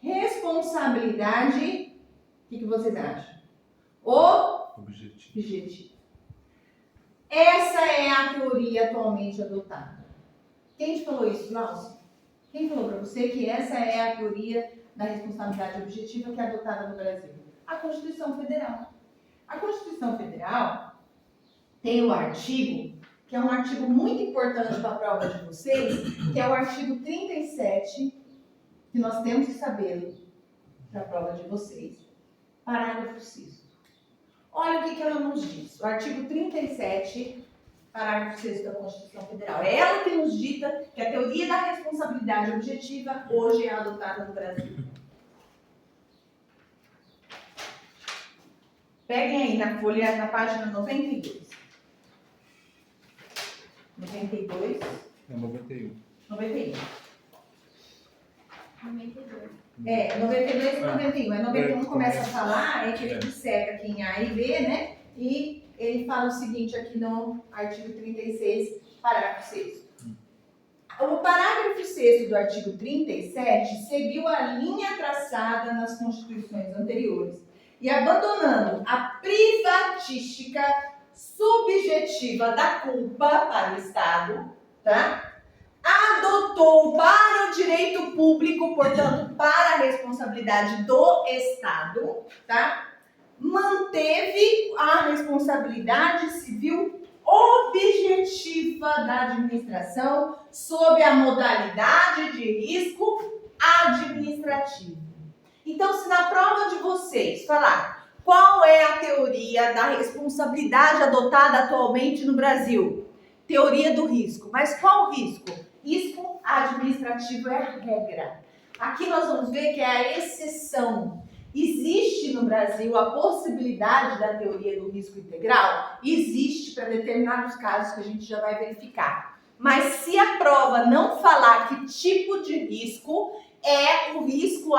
responsabilidade. O que vocês acham? Objetivo. Essa é a teoria atualmente adotada. Quem te falou isso, Glaucio? Quem falou para você que essa é a teoria da responsabilidade objetiva que é adotada no Brasil? A Constituição Federal. A Constituição Federal tem o artigo, que é um artigo muito importante para a prova de vocês, que é o artigo 37, que nós temos que saber para a prova de vocês. Parágrafo 6º. Olha o que ela nos diz. O artigo 37, parágrafo 6º da Constituição Federal. É ela que nos dita que a teoria da responsabilidade objetiva hoje é adotada no Brasil. Peguem aí na folha, na página 92. 92. É 91. 91. 92. É, 92 e 91. É 91 começa a falar, é que ele segue aqui em A e B, né? E ele fala o seguinte aqui no artigo 36, parágrafo 6º. O parágrafo 6º do artigo 37 seguiu a linha traçada nas constituições anteriores e, abandonando a privatística subjetiva da culpa para o Estado, tá? Adotou para o direito público, portanto, para a responsabilidade do Estado, tá? Manteve a responsabilidade civil objetiva da administração sob a modalidade de risco administrativo. Então, se na prova de vocês falar qual é a teoria da responsabilidade adotada atualmente no Brasil? Teoria do risco. Mas qual risco? Risco administrativo é a regra. Aqui nós vamos ver que é a exceção. Existe no Brasil a possibilidade da teoria do risco integral? Existe para determinados casos que a gente já vai verificar. Mas se a prova não falar que tipo de risco, é o risco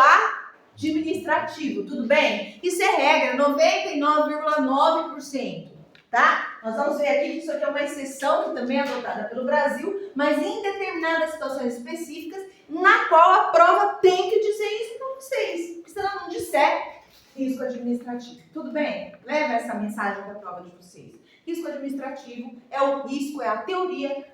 administrativo, tudo bem? Isso é regra, 99,9%. tá? Nós vamos ver aqui que isso aqui é uma exceção que também é adotada pelo Brasil, mas em determinadas situações específicas, na qual a prova tem que dizer isso para vocês. Porque se ela não disser, risco administrativo. Tudo bem? Leva essa mensagem para a prova de vocês. Risco administrativo é o risco, é a teoria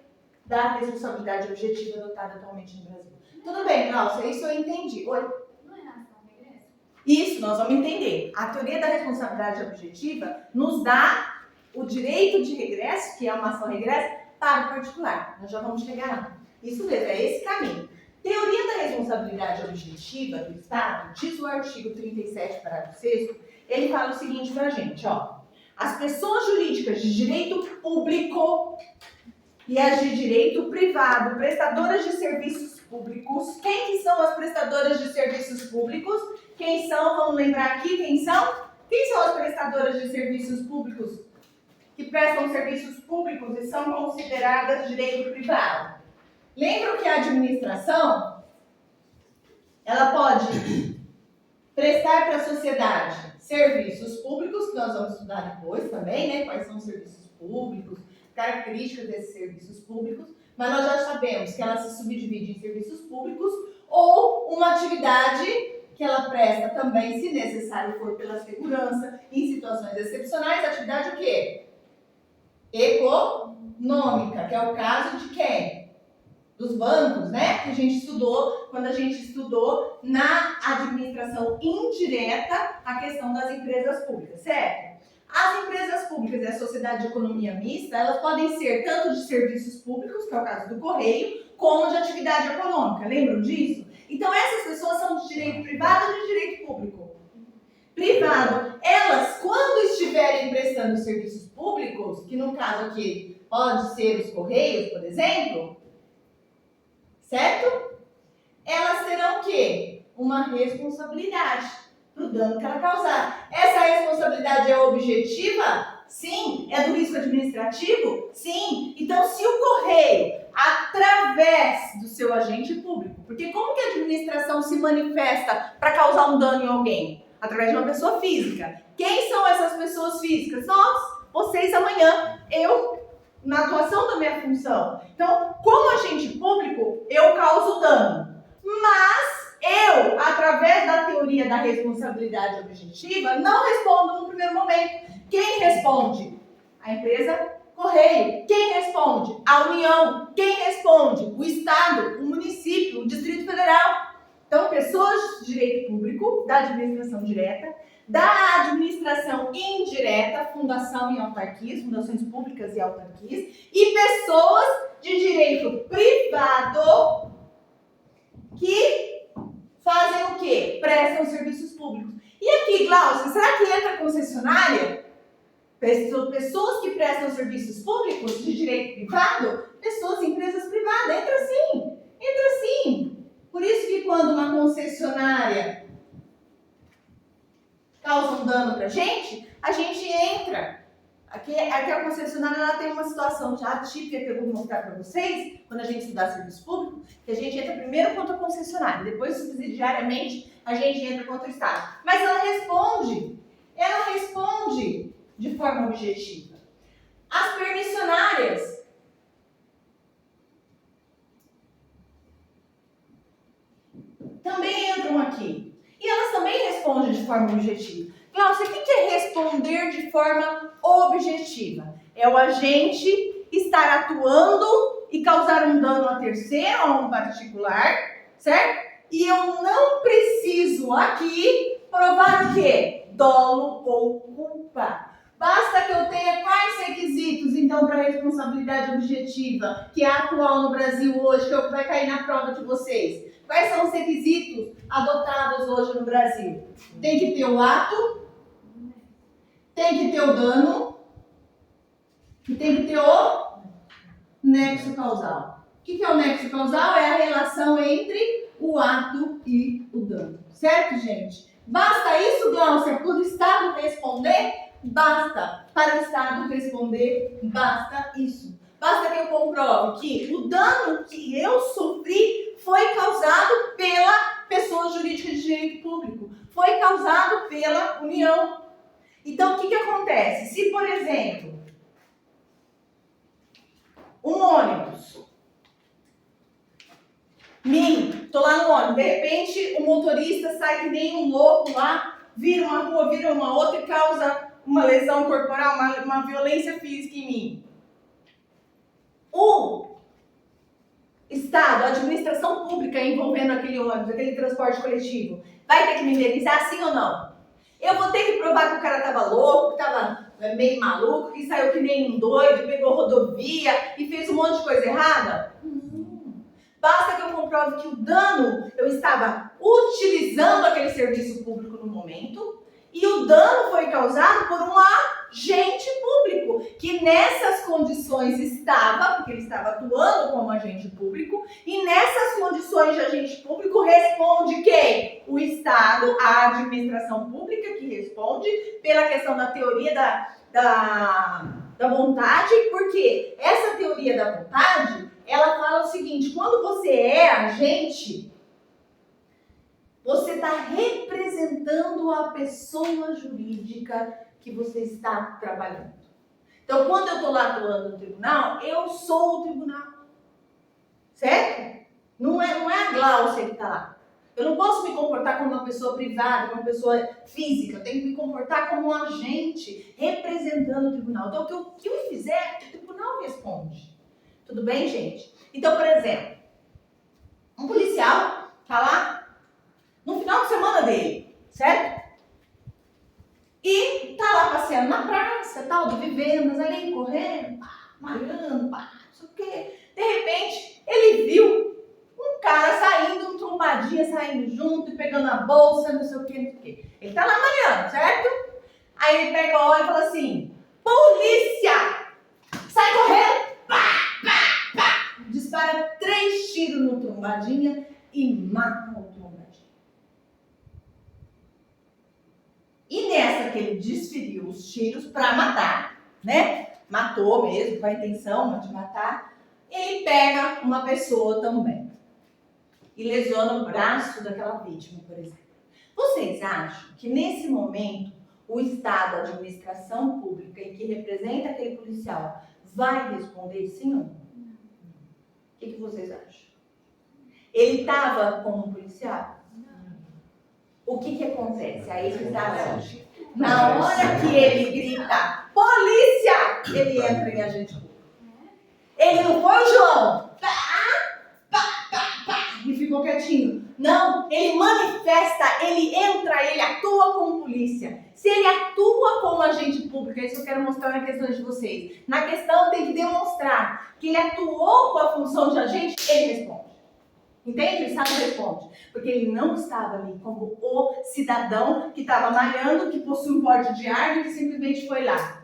da responsabilidade objetiva adotada atualmente no Brasil. Tudo bem, Cláudia, isso eu entendi. Oi? Não é ação regresso? Isso, nós vamos entender. A teoria da responsabilidade objetiva nos dá o direito de regresso, que é uma ação regresso, para o particular. Nós já vamos chegar lá. Isso mesmo, é esse caminho. Teoria da responsabilidade objetiva do Estado, diz o artigo 37, parágrafo 6º, ele fala o seguinte pra gente, ó. As pessoas jurídicas de direito público e as de direito privado, prestadoras de serviços públicos. Quem que são as prestadoras de serviços públicos? Quem são? Vamos lembrar aqui quem são? Quem são as prestadoras de serviços públicos que prestam serviços públicos e são consideradas direito privado? Lembram que a administração, ela pode prestar para a sociedade serviços públicos, que nós vamos estudar depois também, né? Quais são os serviços públicos, características desses serviços públicos, mas nós já sabemos que ela se subdivide em serviços públicos ou uma atividade que ela presta também, se necessário for, pela segurança, em situações excepcionais, atividade o quê? Econômica, que é o caso de quem? Dos bancos, né? Que a gente estudou quando a gente estudou na administração indireta a questão das empresas públicas, certo? As empresas públicas e a sociedade de economia mista, elas podem ser tanto de serviços públicos, que é o caso do Correio, como de atividade econômica. Lembram disso? Então, essas pessoas são de direito privado ou de direito público? Privado. Elas, quando estiverem prestando serviços públicos, que no caso aqui pode ser os Correios, por exemplo, certo? Elas terão o quê? Uma responsabilidade para o dano que ela causar. Essa responsabilidade é objetiva? Sim. É do risco administrativo? Sim. Então, se o Correio, através do seu agente público, porque como que a administração se manifesta para causar um dano em alguém? Através de uma pessoa física. Quem são essas pessoas físicas? Nós, vocês amanhã, eu, na atuação da minha função. Então, como agente público, eu causo dano. Mas eu, através da teoria da responsabilidade objetiva, não respondo no primeiro momento. Quem responde? A empresa Correio. Quem responde? A União. Quem responde? O Estado, o município, o Distrito Federal. Então, pessoas de direito público, da administração direta, da administração indireta, fundação e autarquias, fundações públicas e autarquias, e pessoas de direito privado que fazem o quê? Prestam serviços públicos. E aqui, Glaucia, será que entra concessionária? Pessoas que prestam serviços públicos de direito privado? Pessoas, empresas privadas. Entra sim. Entra sim. Por isso que quando uma concessionária causa um dano pra gente, a gente entra. Aqui a concessionária ela tem uma situação já típica que eu vou mostrar para vocês, quando a gente estudar serviço público, que a gente entra primeiro contra a concessionária, depois subsidiariamente a gente entra contra o Estado. Mas ela responde de forma objetiva. As permissionárias também entram aqui. E elas também respondem de forma objetiva. Glaucia, o que é responder de forma objetiva? É o agente estar atuando e causar um dano a terceiro, a um particular, certo? E eu não preciso aqui provar o quê? Dolo ou culpa. Basta que eu tenha quais requisitos, então, para a responsabilidade objetiva, que é atual no Brasil hoje, que é o que vai cair na prova de vocês. Quais são os requisitos adotados hoje no Brasil? Tem que ter o ato, tem que ter o dano e tem que ter o nexo causal. O que é o nexo causal? É a relação entre o ato e o dano. Certo, gente? Basta isso, Glaucia, para o Estado responder? Basta. Para o Estado responder, basta isso. Basta que eu comprove que o dano que eu sofri foi causado pela pessoa jurídica de direito público. Foi causado pela União. Então, o que acontece? Se, por exemplo, Um ônibus. Tô lá no ônibus, de repente o motorista sai que nem um louco lá, vira uma rua, vira uma outra e causa uma lesão corporal, uma violência física em mim. O Estado, a administração pública envolvendo aquele ônibus, aquele transporte coletivo, vai ter que me indenizar, sim ou não? Eu vou ter que provar que o cara estava louco, que estava meio maluco, que saiu que nem um doido, pegou rodovia e fez um monte de coisa errada? Basta que eu comprove que o dano, eu estava utilizando aquele serviço público no momento e o dano foi causado por um agente público, que nessas condições estava, porque ele estava atuando como agente público, e nessas condições de agente público responde quem? O Estado, a administração pública que responde pela questão da teoria da vontade, porque essa teoria da vontade, ela fala o seguinte: quando você é agente, você está representando a pessoa jurídica que você está trabalhando. Então, quando eu estou lá atuando no tribunal, eu sou o tribunal. Certo? Não é a Gláucia que está lá. Eu não posso me comportar como uma pessoa privada, como uma pessoa física. Eu tenho que me comportar como um agente representando o tribunal. Então, o que eu fizer, o tribunal responde. Tudo bem, gente? Então, por exemplo, um policial está lá no final de semana dele, certo? E tá lá passeando na praça, tal, de vivendas ali, correndo, malhando, não sei o quê. De repente, ele viu um cara saindo, um trombadinha saindo junto e pegando a bolsa, não sei o quê. Ele tá lá malhando, certo? Aí ele pega a hora e fala assim: polícia! Sai correndo! Dispara 3 tiros no trombadinha e mata o trombadinha. E nessa que ele desferiu os tiros para matar, né? Matou mesmo, com a intenção de matar. Ele pega uma pessoa também e lesiona o braço daquela vítima, por exemplo. Vocês acham que nesse momento o Estado, a administração pública e que representa aquele policial vai responder sim ou não? O que vocês acham? Ele estava como policial? O que acontece? Aí que está longe. Na hora que ele grita, polícia, ele entra em agente público. Ele não foi o João, e ficou quietinho. Não, ele manifesta, ele entra, ele atua como polícia. Se ele atua como agente público, é isso que eu quero mostrar na questão de vocês. Na questão tem que demonstrar que ele atuou com a função de agente, ele responde. Entende? O Estado responde. Porque ele não estava ali como o cidadão que estava malhando, que possui um porte de arma e que simplesmente foi lá.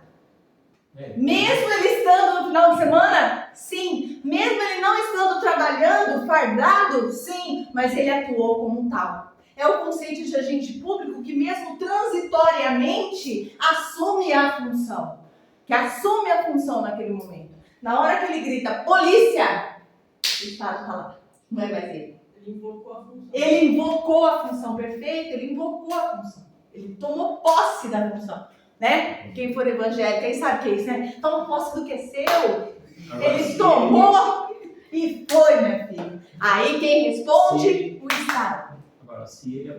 Mesmo ele estando no final de semana, sim. Mesmo ele não estando trabalhando, fardado, sim. Mas ele atuou como tal. É o conceito de agente público que mesmo transitoriamente assume a função. Que assume a função naquele momento. Na hora que ele grita, polícia, o Estado está lá. Não é mais ele. Ele invocou a função. Ele invocou a função, perfeito? Ele invocou a função. Ele tomou posse da função, né? Quem for evangélico, quem sabe o que é isso, né? Toma posse do que é seu. Ele tomou e foi, minha filha. Aí quem responde? O Estado. Agora, se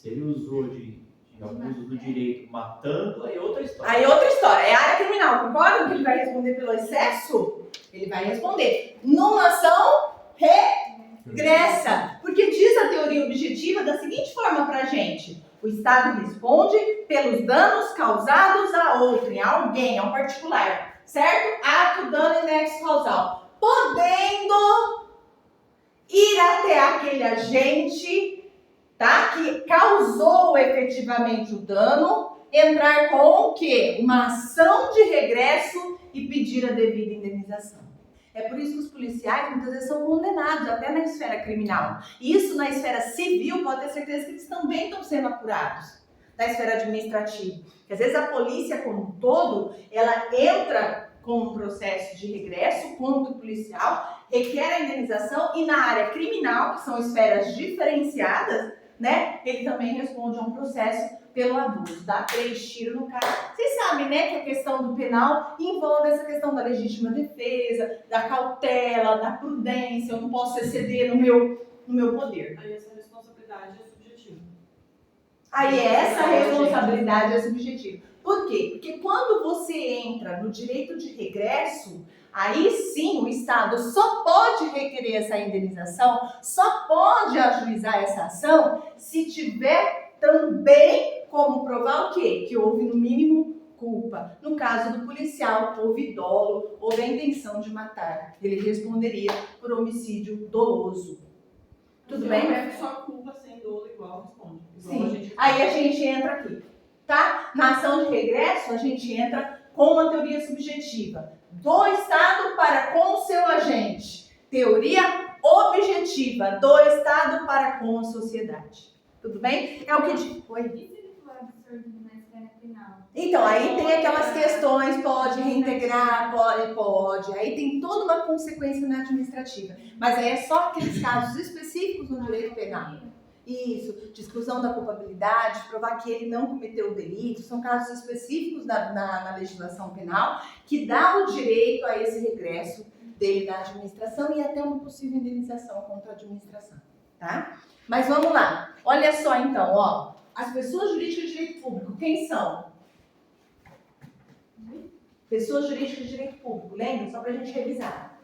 ele usou de abuso do direito matando, aí é outra história. Aí outra história. É área criminal. Concordam que ele vai responder pelo excesso? Ele vai responder. Numa ação regressa. Porque diz a teoria objetiva da seguinte forma pra gente: o Estado responde pelos danos causados a outrem, a alguém, a um particular, certo? Ato, dano e nexo causal. Podendo ir até aquele agente, tá? Que causou efetivamente o dano, entrar com o quê? Uma ação de regresso e pedir a devida indenização. É por isso que os policiais muitas vezes são condenados, até na esfera criminal. E isso na esfera civil, pode ter certeza que eles também estão sendo apurados. Na esfera administrativa. Porque às vezes a polícia como um todo, ela entra com um processo de regresso contra o policial, requer a indenização, e na área criminal, que são esferas diferenciadas, né? Ele também responde a um processo pelo abuso. Dá 3 tiros no cara. Vocês sabem, né, que a questão do penal envolve essa questão da legítima defesa, da cautela, da prudência. Eu não posso exceder no meu poder. Aí essa responsabilidade é subjetiva. Aí essa responsabilidade é subjetiva. Por quê? Porque quando você entra no direito de regresso, aí sim o Estado só pode requerer essa indenização, só pode ajuizar essa ação se tiver também como provar o quê? Que houve no mínimo culpa. No caso do policial, houve dolo, houve a intenção de matar. Ele responderia por homicídio doloso. Tudo bem? É só culpa sem dolo igual responde. Igual Sim. Aí a gente entra aqui, tá? Na ação de regresso, a gente entra com uma teoria subjetiva. Do Estado para com o seu agente. Teoria objetiva. Do Estado para com a sociedade. Tudo bem? É o que... Oi? E se ele for absorvido na esfera penal? Então, aí tem aquelas questões, pode reintegrar, pode. Aí tem toda uma consequência na administrativa. Mas aí é só aqueles casos específicos no direito penal. Isso, de exclusão da culpabilidade, provar que ele não cometeu o delito, são casos específicos na legislação penal que dá o direito a esse regresso dele na administração e até uma possível indenização contra a administração, tá? Mas vamos lá, olha só então, ó, as pessoas jurídicas de direito público, quem são? Pessoas jurídicas de direito público, lembra? Só pra gente revisar.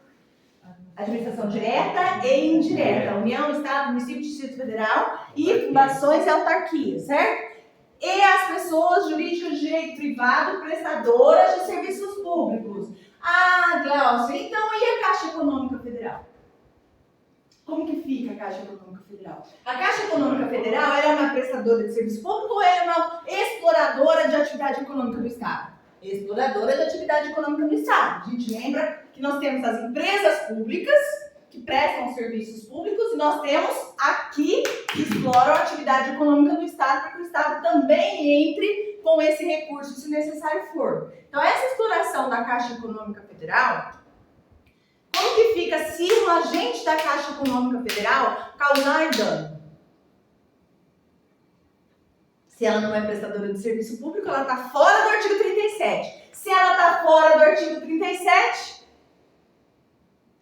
Administração direta e indireta, União, Estado, Município, Distrito Federal e fundações e autarquias, certo? E as pessoas jurídicas de direito privado prestadoras de serviços públicos. Ah, Glaucia, então e a Caixa Econômica Federal? Como que fica a Caixa Econômica Federal? A Caixa Econômica Federal era uma prestadora de serviço público ou era uma exploradora de atividade econômica do Estado? Exploradora de atividade econômica do Estado. A gente lembra que nós temos as empresas públicas que prestam serviços públicos e nós temos aqui que exploram a atividade econômica do Estado para que o Estado também entre com esse recurso se necessário for. Então essa exploração da Caixa Econômica Federal, como que fica se um agente da Caixa Econômica Federal causar dano? Se ela não é prestadora de serviço público, ela está fora do artigo 37. Se ela está fora do artigo 37,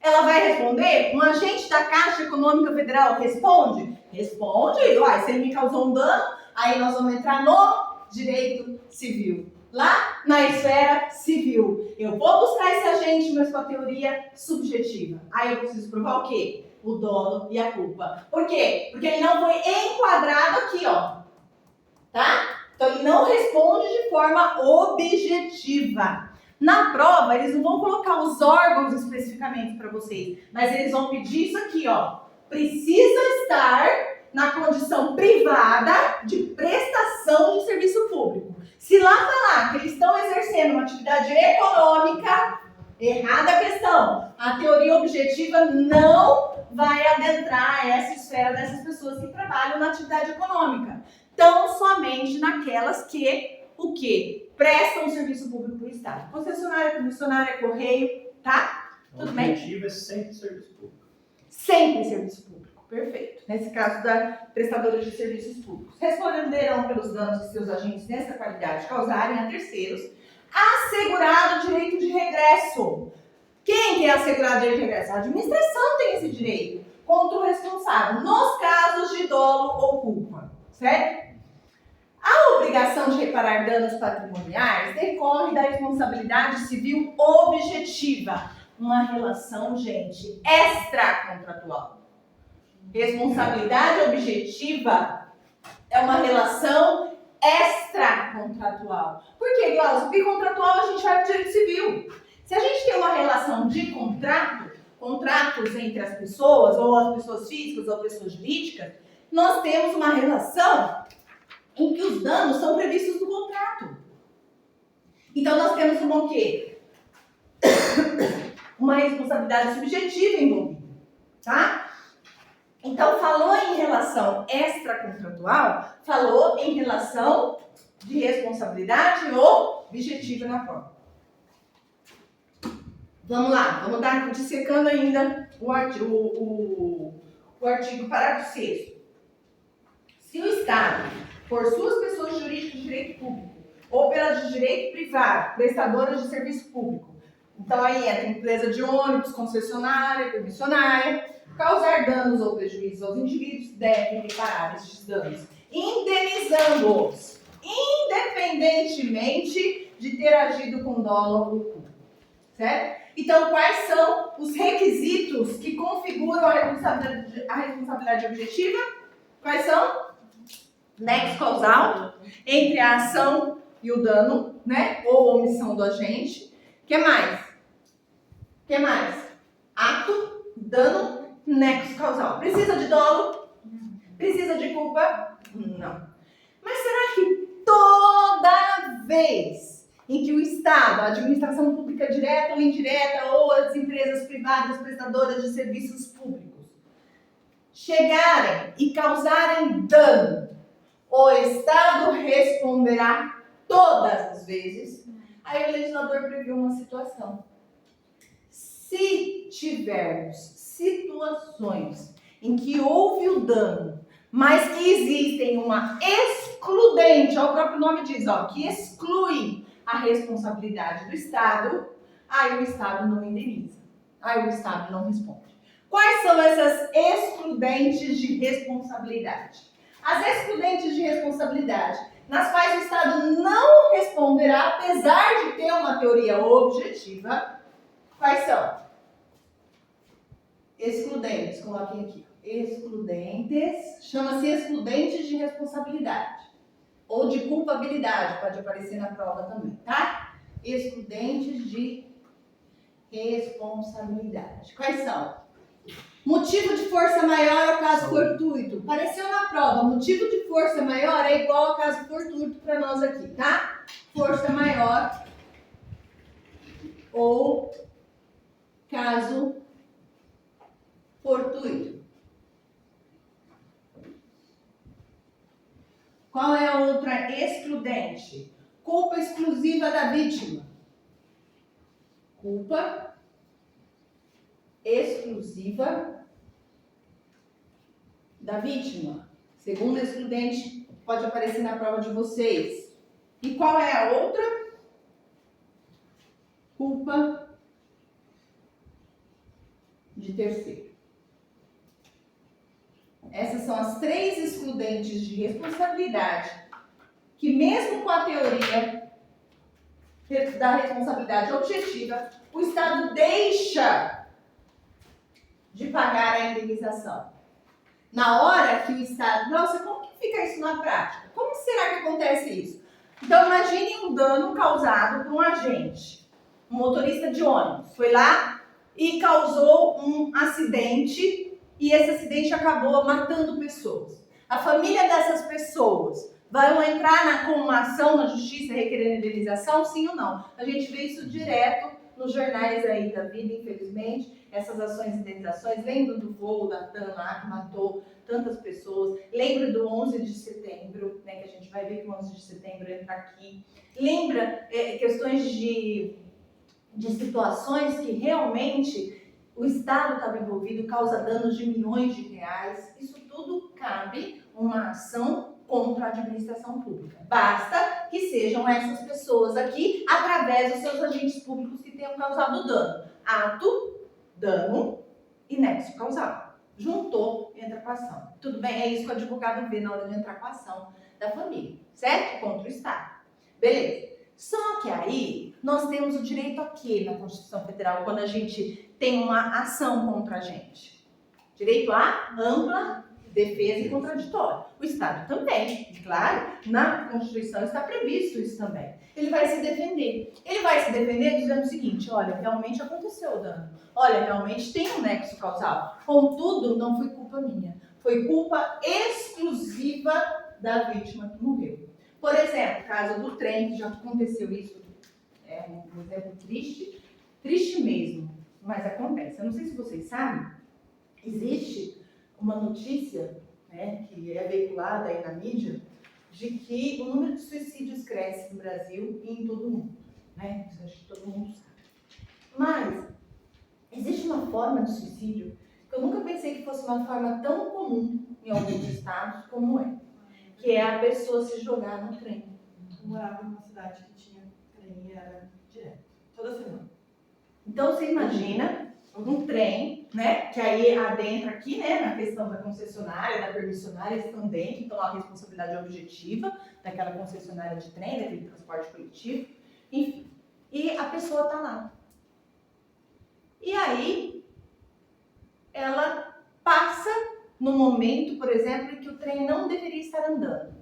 ela vai responder? Um agente da Caixa Econômica Federal responde? Responde. Uai, se ele me causou um dano, aí nós vamos entrar no direito civil. Lá na esfera civil. Eu vou buscar esse agente, mas com a teoria subjetiva. Aí eu preciso provar o quê? O dolo e a culpa. Por quê? Porque ele não foi enquadrado aqui, ó. Tá? Então ele não responde de forma objetiva. Na prova, eles não vão colocar os órgãos especificamente para vocês, mas eles vão pedir isso aqui, ó. Precisa estar na condição privada de prestação de serviço público. Se lá falar que eles estão exercendo uma atividade econômica, errada a questão. A teoria objetiva não vai adentrar essa esfera dessas pessoas que trabalham na atividade econômica. Tão somente naquelas que, o quê? Prestam serviço público para o Estado. Concessionária, correio, tá? Tudo bem? O objetivo é sempre serviço público. Sempre serviço público, perfeito. Nesse caso da prestadora de serviços públicos. Responderão pelos danos que seus agentes nessa qualidade causarem a terceiros, assegurado o direito de regresso. Quem que é assegurado o direito de regresso? A administração tem esse direito contra o responsável, nos casos de dolo ou culpa, certo? A obrigação de reparar danos patrimoniais decorre da responsabilidade civil objetiva. Uma relação, gente, extracontratual. Responsabilidade objetiva é uma relação extracontratual. Por quê, Glaucio? Bicontratual a gente vai para o direito civil. Se a gente tem uma relação de contratos entre as pessoas, ou as pessoas físicas ou pessoas jurídicas, nós temos uma relação em que os danos são previstos no contrato. Então nós temos o quê? Uma responsabilidade subjetiva envolvida, tá? Então falou em relação extracontratual, falou em relação de responsabilidade objetiva na prova. Vamos lá, vamos dar dissecando ainda o artigo parágrafo 6º. Estado, por suas pessoas jurídicas de direito público, ou pelas de direito privado, prestadoras de serviço público, então aí entra empresa de ônibus, concessionária, permissionária, causar danos ou prejuízos aos indivíduos, deve reparar estes danos, indenizando-os, independentemente de ter agido com dolo ou culpa. Certo? Então, quais são os requisitos que configuram a responsabilidade objetiva? Quais são? Nexo causal entre a ação e o dano, né? Ou omissão do agente. O que mais? Ato, dano, nexo causal. Precisa de dolo? Precisa de culpa? Não. Mas será que toda vez em que o Estado, a administração pública direta ou indireta, ou as empresas privadas prestadoras de serviços públicos, chegarem e causarem dano, o Estado responderá todas as vezes? Aí o legislador previu uma situação. Se tivermos situações em que houve o dano, mas que existem uma excludente, ó, o próprio nome diz, ó, que exclui a responsabilidade do Estado, aí o Estado não indeniza, aí o Estado não responde. Quais são essas excludentes de responsabilidade? As excludentes de responsabilidade, nas quais o Estado não responderá, apesar de ter uma teoria objetiva, quais são? Excludentes, coloquem aqui. Excludentes, chama-se excludentes de responsabilidade. Ou de culpabilidade, pode aparecer na prova também, tá? Excludentes de responsabilidade. Quais são? Motivo de força maior ao caso fortuito. Apareceu na prova, motivo de força maior é igual ao caso fortuito para nós aqui, tá? Força maior ou caso fortuito. Qual é a outra excludente? Culpa exclusiva da vítima. Culpa exclusiva da vítima. Segunda excludente pode aparecer na prova de vocês. E qual é a outra? Culpa de terceiro. Essas são as três excludentes de responsabilidade que, mesmo com a teoria da responsabilidade objetiva, o Estado deixa de pagar a indenização. Na hora que o Estado... Nossa, como que fica isso na prática? Como será que acontece isso? Então, imagine um dano causado por um agente, um motorista de ônibus. Foi lá e causou um acidente e esse acidente acabou matando pessoas. A família dessas pessoas vão entrar com uma ação na justiça requerendo indenização, sim ou não? A gente vê isso direto nos jornais aí da vida, infelizmente, essas ações de indenizações. Lembro do voo da TAM lá, que matou tantas pessoas. Lembro do 11 de setembro, né, que a gente vai ver que o 11 de setembro entra aqui. Lembra questões de situações que realmente o Estado estava envolvido, causa danos de milhões de reais. Isso tudo cabe uma ação contra a administração pública. Basta que sejam essas pessoas aqui, através dos seus agentes públicos que tenham causado dano. Ato, dano e nexo causal. Juntou, entra com a ação. Tudo bem? É isso que o advogado vê na hora de entrar com a ação da família, certo? Contra o Estado. Beleza. Só que aí nós temos o direito aqui na Constituição Federal, quando a gente tem uma ação contra a gente. Direito à ampla defesa e contraditória. O Estado também, claro, na Constituição está previsto isso também. Ele vai se defender. Ele vai se defender dizendo o seguinte: olha, realmente aconteceu o dano. Olha, realmente tem um nexo causal. Contudo, não foi culpa minha. Foi culpa exclusiva da vítima que morreu. Por exemplo, caso do trem, que já aconteceu isso, é um exemplo triste, triste mesmo, mas acontece. Eu não sei se vocês sabem, existe uma notícia, né, que é veiculada aí na mídia, de que o número de suicídios cresce no Brasil e em todo o mundo, né? Isso acho que todo mundo sabe. Mas existe uma forma de suicídio que eu nunca pensei que fosse uma forma tão comum em alguns estados como é, que que é a pessoa se jogar no trem. Eu morava numa cidade que tinha trem e era direto. Toda semana. Então você imagina um trem, né? Que aí adentra aqui, né? Na questão da concessionária, da permissionária, eles estão dentro, então a responsabilidade objetiva daquela concessionária de trem, daquele transporte coletivo, enfim. E a pessoa tá lá. E aí ela passa no momento, por exemplo, em que o trem não deveria estar andando.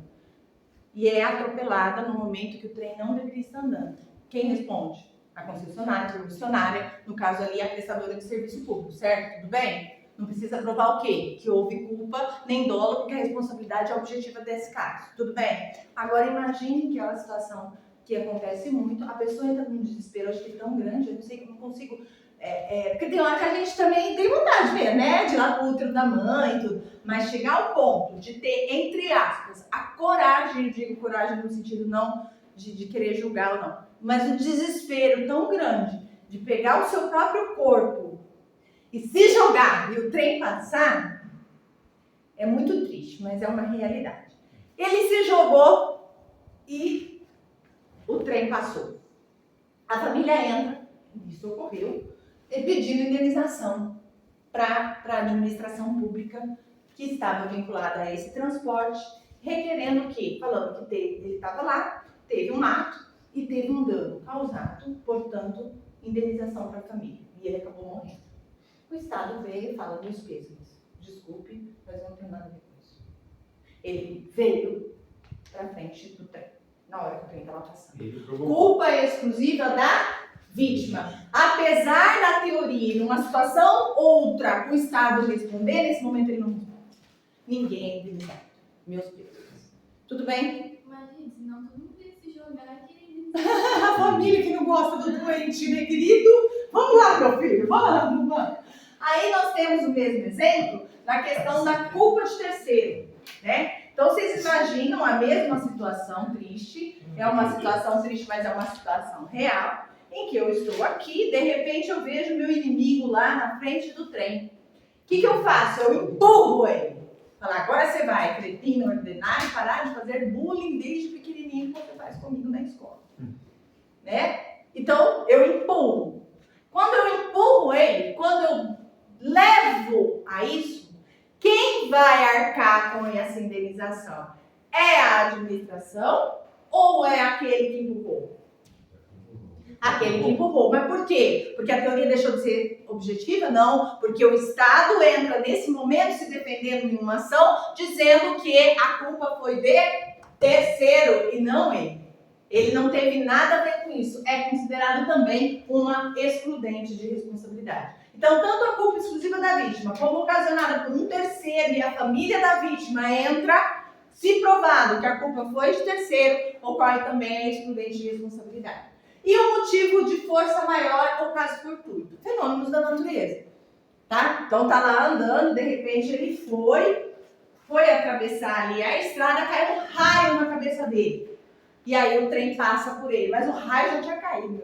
E é atropelada no momento que o trem não deveria estar andando. Quem responde? A concessionária, a permissionária, no caso ali a prestadora de serviço público, certo? Tudo bem? Não precisa provar o quê? Que houve culpa nem dolo, porque a responsabilidade é objetiva desse caso. Tudo bem? Agora imagine que é uma situação que acontece muito, a pessoa entra num desespero, acho que é tão grande, eu não sei, eu não consigo... porque tem hora que a gente também tem vontade de ver, né? De ir lá pro útero da mãe e tudo. Mas chegar ao ponto de ter, entre aspas, a coragem, eu digo coragem no sentido não de querer julgar ou não, mas o desespero tão grande de pegar o seu próprio corpo e se jogar e o trem passar, é muito triste, mas é uma realidade. Ele se jogou e o trem passou. A família entra, isso ocorreu, pedindo indenização para a administração pública que estava vinculada a esse transporte, requerendo o quê? Falando que ele estava lá, teve um ato e teve um dano causado, portanto, indenização para a família. E ele acabou morrendo. O Estado veio e fala, meus pêsames, desculpe, mas não tem nada a ver com isso. Ele veio para frente do trem, na hora que o trem estava passando. Culpa exclusiva da vítima. Apesar da teoria, numa situação outra, o Estado responder, nesse momento ele não responde. Ninguém é indenizado. Meus pêsames. Tudo bem? Imagina, senão todo mundo ia se jogar aqui. A família que não gosta do doente, né, querido? Vamos lá, meu filho, vamos lá. Aí nós temos o mesmo exemplo na questão da culpa de terceiro, né? Então vocês imaginam a mesma situação triste, é uma situação triste, mas é uma situação real, em que eu estou aqui, de repente eu vejo meu inimigo lá na frente do trem. O que eu faço? Eu empurro ele. Falar, agora você vai, cretino ordinário, parar de fazer bullying desde pequenininho, como você faz comigo na escola. Né? Então, eu empurro. Quando eu empurro ele, quando eu levo a isso, quem vai arcar com essa indenização? É a administração ou é aquele que empurrou? Aquele que empurrou. Mas por quê? Porque a teoria deixou de ser objetiva? Não. Porque o Estado entra nesse momento se defendendo em uma ação, dizendo que a culpa foi de terceiro e não ele. Ele não teve nada a ver com isso. É considerado também uma excludente de responsabilidade. Então, tanto a culpa exclusiva da vítima, como ocasionada por um terceiro e a família da vítima entra, se provado que a culpa foi de terceiro, ocorre também a excludente de responsabilidade. E o motivo de força maior ou caso fortuito? Fenômenos da natureza. Tá? Então, tá lá andando, de repente ele foi atravessar ali a estrada, caiu um raio na cabeça dele. E aí o trem passa por ele, mas o raio já tinha caído.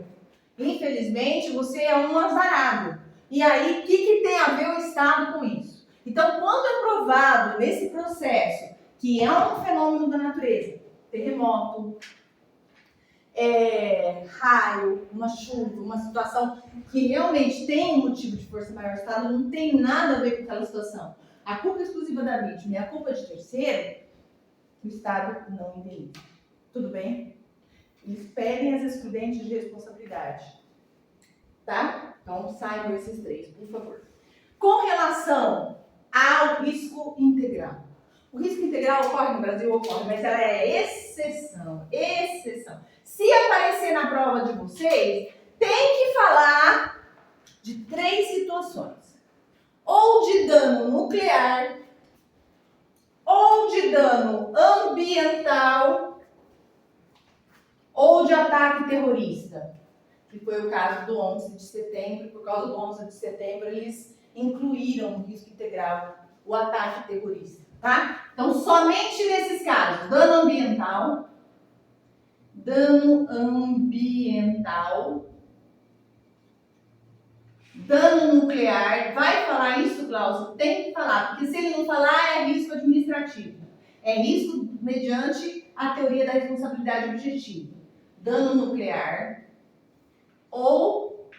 Infelizmente, você é um azarado. E aí, o que tem a ver o Estado com isso? Então, quando é provado nesse processo que é um fenômeno da natureza, terremoto, raio, uma chuva, uma situação que realmente tem um motivo de força maior, o Estado não tem nada a ver com aquela situação. A culpa exclusiva da vítima e a culpa de terceiro, o Estado não indeniza. Tudo bem? Eles pedem as excludentes de responsabilidade. Tá? Então, saibam esses três, por favor. Com relação ao risco integral. O risco integral ocorre no Brasil? Ocorre, mas ela é exceção. Exceção. Se aparecer na prova de vocês, tem que falar de três situações. Ou de dano nuclear, ou de dano ambiental, ou de ataque terrorista, que foi o caso do 11 de setembro. Por causa do 11 de setembro, eles incluíram no risco integral o ataque terrorista, tá? Então, somente nesses casos, dano ambiental, dano nuclear. Vai falar isso, Cláudio? Tem que falar, porque se ele não falar, é risco administrativo. É risco mediante a teoria da responsabilidade objetiva. Dano nuclear ou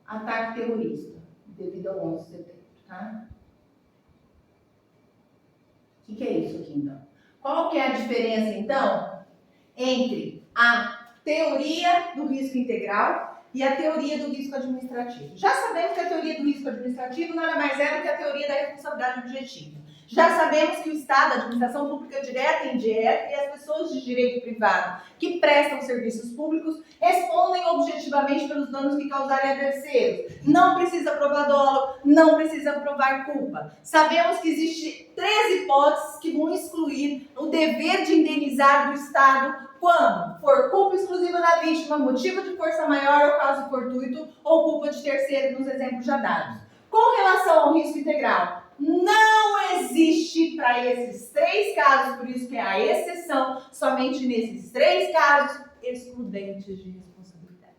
ataque terrorista, devido ao 11 de setembro, tá? O que é isso aqui, então? Qual que é a diferença, então, entre a teoria do risco integral e a teoria do risco administrativo? Já sabemos que a teoria do risco administrativo nada mais é do que a teoria da responsabilidade objetiva. Já sabemos que o Estado, a administração pública direta e indireta e as pessoas de direito privado que prestam serviços públicos respondem objetivamente pelos danos que causarem a terceiros. Não precisa provar dolo, não precisa provar culpa. Sabemos que existem 3 hipóteses que vão excluir o dever de indenizar do Estado quando for culpa exclusiva da vítima, motivo de força maior ou caso fortuito, ou culpa de terceiro, nos exemplos já dados. Com relação ao risco integral, não existe para esses 3 casos, por isso que é a exceção, somente nesses 3 casos, excludentes de responsabilidade.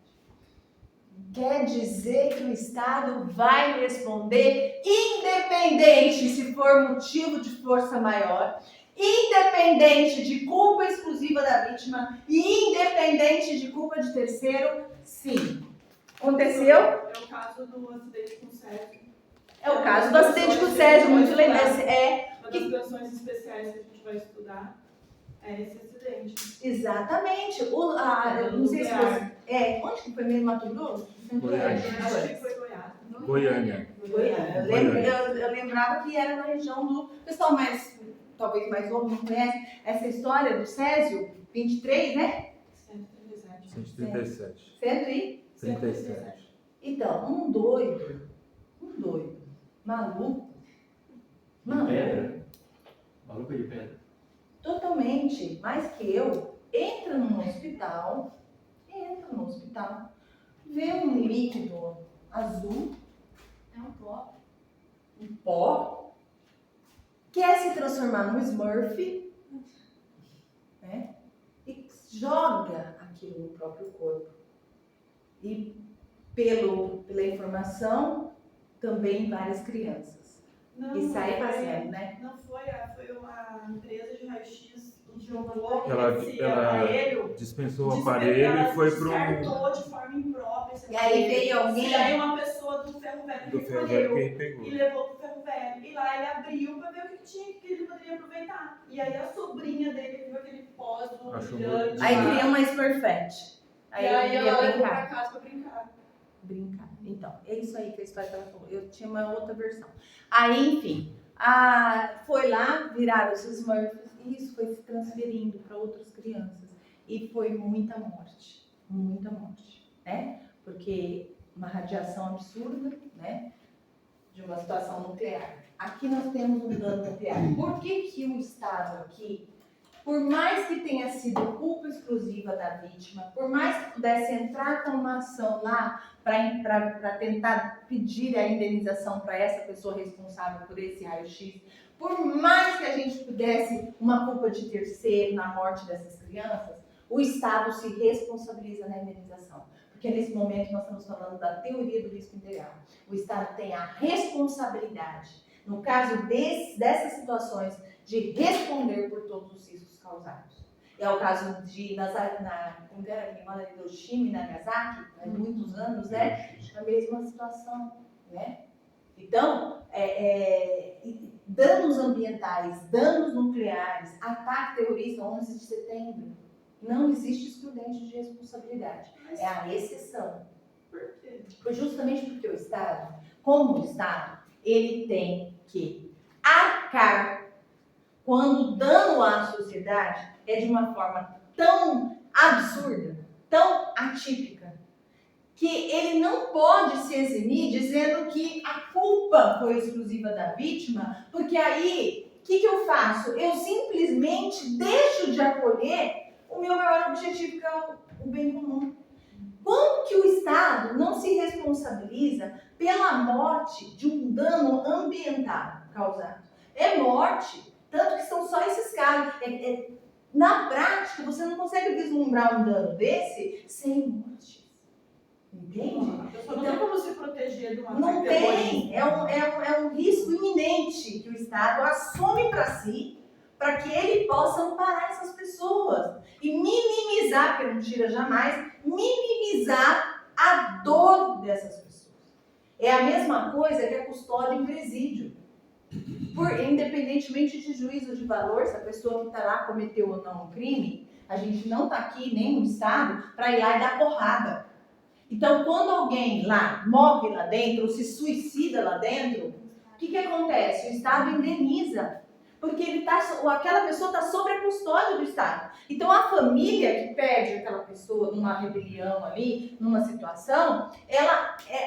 Quer dizer que o Estado vai responder independente se for motivo de força maior, independente de culpa exclusiva da vítima e independente de culpa de terceiro, sim. Aconteceu? É o caso do acidente com o Sérgio. É o caso do acidente com o Sérgio, muito legal. Uma das situações especiais que a gente vai estudar é esse acidente. Exatamente. Não sei se você... onde que foi mesmo, Mato Grosso? Goiânia. Acho que foi Goiás. Goiânia. Eu lembrava que era na região do... O pessoal talvez mais novo não conhece essa história do Césio 23, né? 137. 137. Então, um doido, maluco, De pedra? Maluco de pedra. totalmente, mais que eu, entra no hospital, vê um líquido azul, É um pó. um pó, quer se transformar num Smurf, né? E joga aquilo no próprio corpo. E pela informação, também várias crianças. Não, E sai foi- fazendo, né? Não foi a empresa de raio-x que jogou Ela esse aparelho. dispensou o aparelho e foi pro Descartou de forma imprópria esse E aí aparelho. veio alguém... E aí uma pessoa do ferro velho do ferro velho recolheu que pegou. e levou pro ferro velho. E lá ele abriu pra ver o que tinha, que ele poderia aproveitar. E aí a sobrinha dele viu aquele pó azul Achou brilhante. muito Aí lá. cria uma Smurfette. E aí eu ela queria levou pra brincar. casa pra brincar. Então, é isso aí que a história que ela falou. Eu tinha uma outra versão. Aí, enfim, foi lá, viraram os Smurfs e isso foi se transferindo para outras crianças. E foi muita morte, né? Porque uma radiação absurda, né? De uma situação nuclear. Aqui nós temos um dano nuclear. Por que o Estado aqui, por mais que tenha sido culpa exclusiva da vítima, por mais que pudesse entrar com uma ação lá para tentar pedir a indenização para essa pessoa responsável por esse raio-x, por mais que a gente pudesse uma culpa de terceiro na morte dessas crianças, o Estado se responsabiliza na indenização. Porque nesse momento nós estamos falando da teoria do risco integral. O Estado tem a responsabilidade, no caso dessas situações, de responder por todos os riscos causados. É o caso de Hiroshima e Nagasaki, há muitos anos, né? A mesma situação, né? Então, danos ambientais, danos nucleares, ataque terrorista, 11 de setembro, não existe excludente de responsabilidade. É a exceção. Por quê? Justamente porque o Estado, como o Estado, ele tem que arcar quando o dano à sociedade é de uma forma tão absurda, tão atípica, que ele não pode se eximir dizendo que a culpa foi exclusiva da vítima, porque aí, o que eu faço? Eu simplesmente deixo de acolher o meu maior objetivo, que é o bem comum. Como que o Estado não se responsabiliza pela morte de um dano ambiental causado? É morte, tanto que são só esses casos. Na prática, você não consegue vislumbrar um dano desse sem mortes. Entende? A pessoa não tem como se proteger de uma Não tem. É um risco iminente que o Estado assume para si, para que ele possa amparar essas pessoas e minimizar, porque não tira jamais, minimizar a dor dessas pessoas. É a mesma coisa que a custódia em presídio. Independentemente de juízo de valor, se a pessoa que está lá cometeu ou não um crime, a gente não está aqui, nem no Estado, para ir lá e dar porrada. Então, quando alguém lá morre lá dentro, ou se suicida lá dentro, o que acontece? O Estado indeniza, porque aquela pessoa está sob a custódia do Estado. Então, a família que perde aquela pessoa numa rebelião ali, numa situação,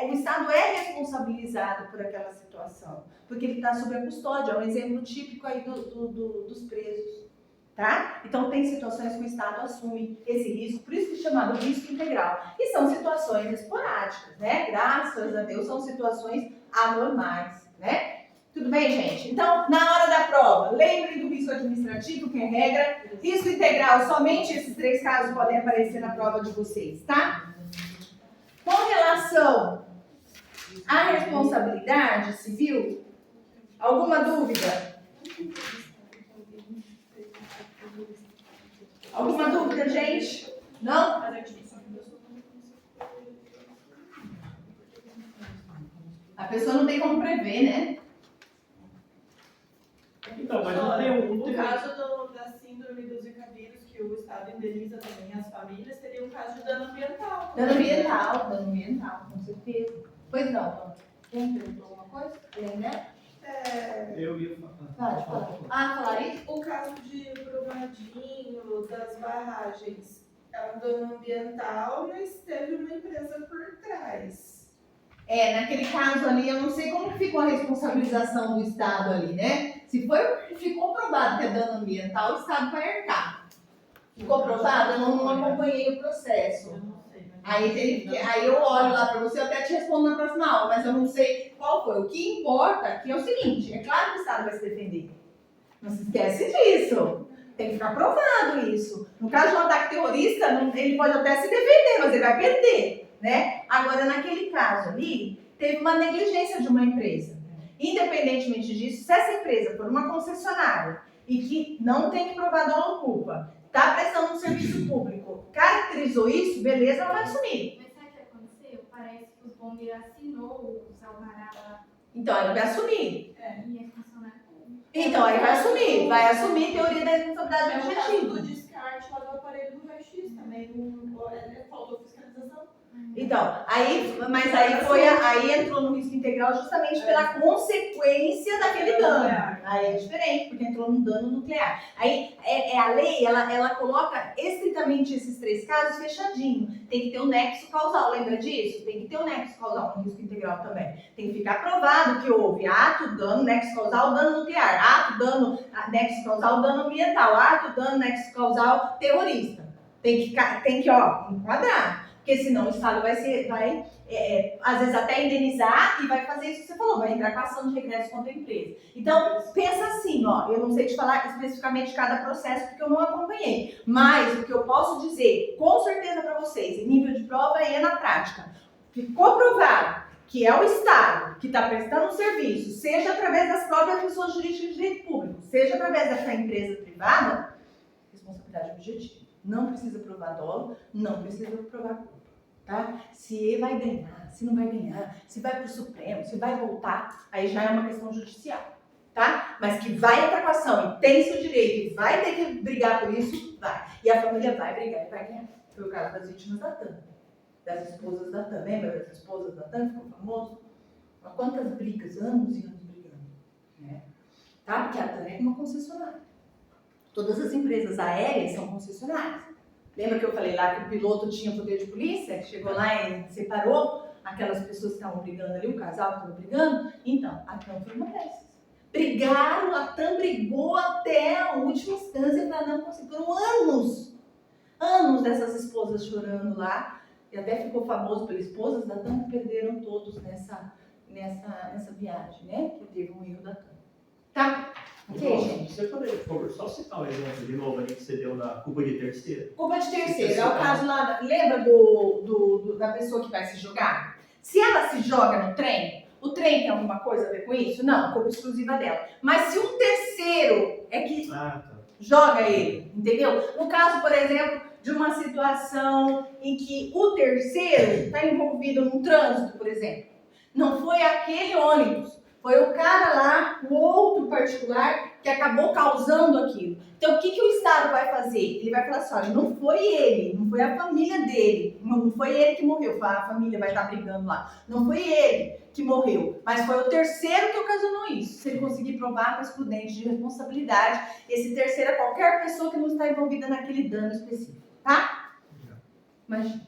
o Estado é responsabilizado por aquela situação, porque ele está sob a custódia. É um exemplo típico aí dos presos. Tá? Então, tem situações que o Estado assume esse risco, por isso que é chamado risco integral. E são situações esporádicas, né? Graças a Deus, são situações anormais, né? Tudo bem, gente? Então, na hora da prova, lembrem do risco administrativo, que é regra. Risco integral, somente esses 3 casos podem aparecer na prova de vocês, tá? Com relação à responsabilidade civil, alguma dúvida? Alguma dúvida, gente? Não? A pessoa não tem como prever, né? Então, mas não tem um... No caso da síndrome do Zika vírus, que o Estado indeniza também as famílias, teria um caso de dano ambiental. Dano ambiental, com certeza. Pois não, quem perguntou alguma coisa? Eu ia falar. Falar isso? O caso de Brumadinho, das barragens, é um dano ambiental, mas teve uma empresa por trás. Naquele caso ali, eu não sei como ficou a responsabilização do Estado ali, né? Se ficou provado que é dano ambiental, o Estado vai arcar. Ficou provado? Eu não acompanhei o processo. Eu não sei. Aí eu olho lá para você, eu até te respondo na próxima aula, mas eu não sei qual foi. O que importa aqui é o seguinte, é claro que o Estado vai se defender. Não se esquece disso. Tem que ficar provado isso. No caso de um ataque terrorista, ele pode até se defender, mas ele vai perder, né? Agora, naquele caso ali, teve uma negligência de uma empresa. Independentemente disso, se essa empresa for uma concessionária e que não tem que provar dolo ou culpa, está prestando um serviço público, caracterizou isso, beleza, ela vai assumir. Mas sabe o que aconteceu? Parece que os bombeiros assinou os alvará lá. Então, ele vai assumir. E é funcionário público. Então, ele vai assumir teoria da responsabilidade É o caso objetiva. do descarte lá do aparelho do raio-x também. Faltou fiscalização. Então, aí entrou no risco integral justamente pela consequência daquele dano. Aí é diferente, porque entrou no dano nuclear. Aí a lei, ela coloca estritamente esses 3 casos fechadinho. Tem que ter um nexo causal, lembra disso? Tem que ter um nexo causal no risco integral também. Tem que ficar provado que houve ato, dano, nexo causal, dano nuclear. Ato, dano, nexo causal, dano ambiental. Ato, dano, nexo causal, terrorista. Tem que enquadrar. Porque senão o Estado vai às vezes até indenizar e vai fazer isso que você falou, vai entrar com ação de regresso contra a empresa. Então, pensa assim, eu não sei te falar especificamente cada processo porque eu não acompanhei, mas o que eu posso dizer, com certeza para vocês, em nível de prova e na prática, ficou provado que é o Estado que está prestando um serviço, seja através das próprias pessoas jurídicas de direito público, seja através dessa empresa privada, responsabilidade objetiva. Não precisa provar dolo, não precisa provar culpa. Tá? Se ele vai ganhar, se não vai ganhar, se vai para o Supremo, se vai voltar, aí já é uma questão judicial, tá? Mas que vai entrar com ação e tem seu direito e vai ter que brigar por isso, vai. E a família vai brigar e vai ganhar. Foi o caso das vítimas da TAM, das esposas da TAM. Lembra das esposas da TAM? Ficou famoso? Mas quantas brigas, anos e anos brigando, né? Tá? Porque a TAM é uma concessionária. Todas as empresas aéreas são concessionárias. Lembra que eu falei lá que o piloto tinha poder de polícia, que chegou lá e separou aquelas pessoas que estavam brigando ali, o casal que estava brigando? Então, a TAM foi uma dessas. Brigaram, a TAM brigou até a última instância para não conseguir. Foram anos dessas esposas chorando lá, e até ficou famoso pelas esposas da TAM que perderam todos nessa viagem, né? Que teve um erro da TAM. Tá? Ok, gente? Você poderia, por favor, só citar um exemplo de novo ali que você deu na culpa de terceiro? Culpa de terceiro, é o caso lá, lembra da pessoa que vai se jogar? Se ela se joga no trem, o trem tem alguma coisa a ver com isso? Não, culpa exclusiva dela. Mas se um terceiro é que Ah, tá. joga ele, entendeu? No caso, por exemplo, de uma situação em que o terceiro está envolvido num trânsito, por exemplo. Não foi aquele ônibus, foi o cara lá, o outro particular, que acabou causando aquilo. Então, o que o Estado vai fazer? Ele vai falar assim, olha, não foi ele, não foi a família dele, não foi ele que morreu, a família vai estar brigando lá. Não foi ele que morreu, mas foi o terceiro que ocasionou isso. Se ele conseguir provar com excludente de responsabilidade, esse terceiro é qualquer pessoa que não está envolvida naquele dano específico, tá? Imagina.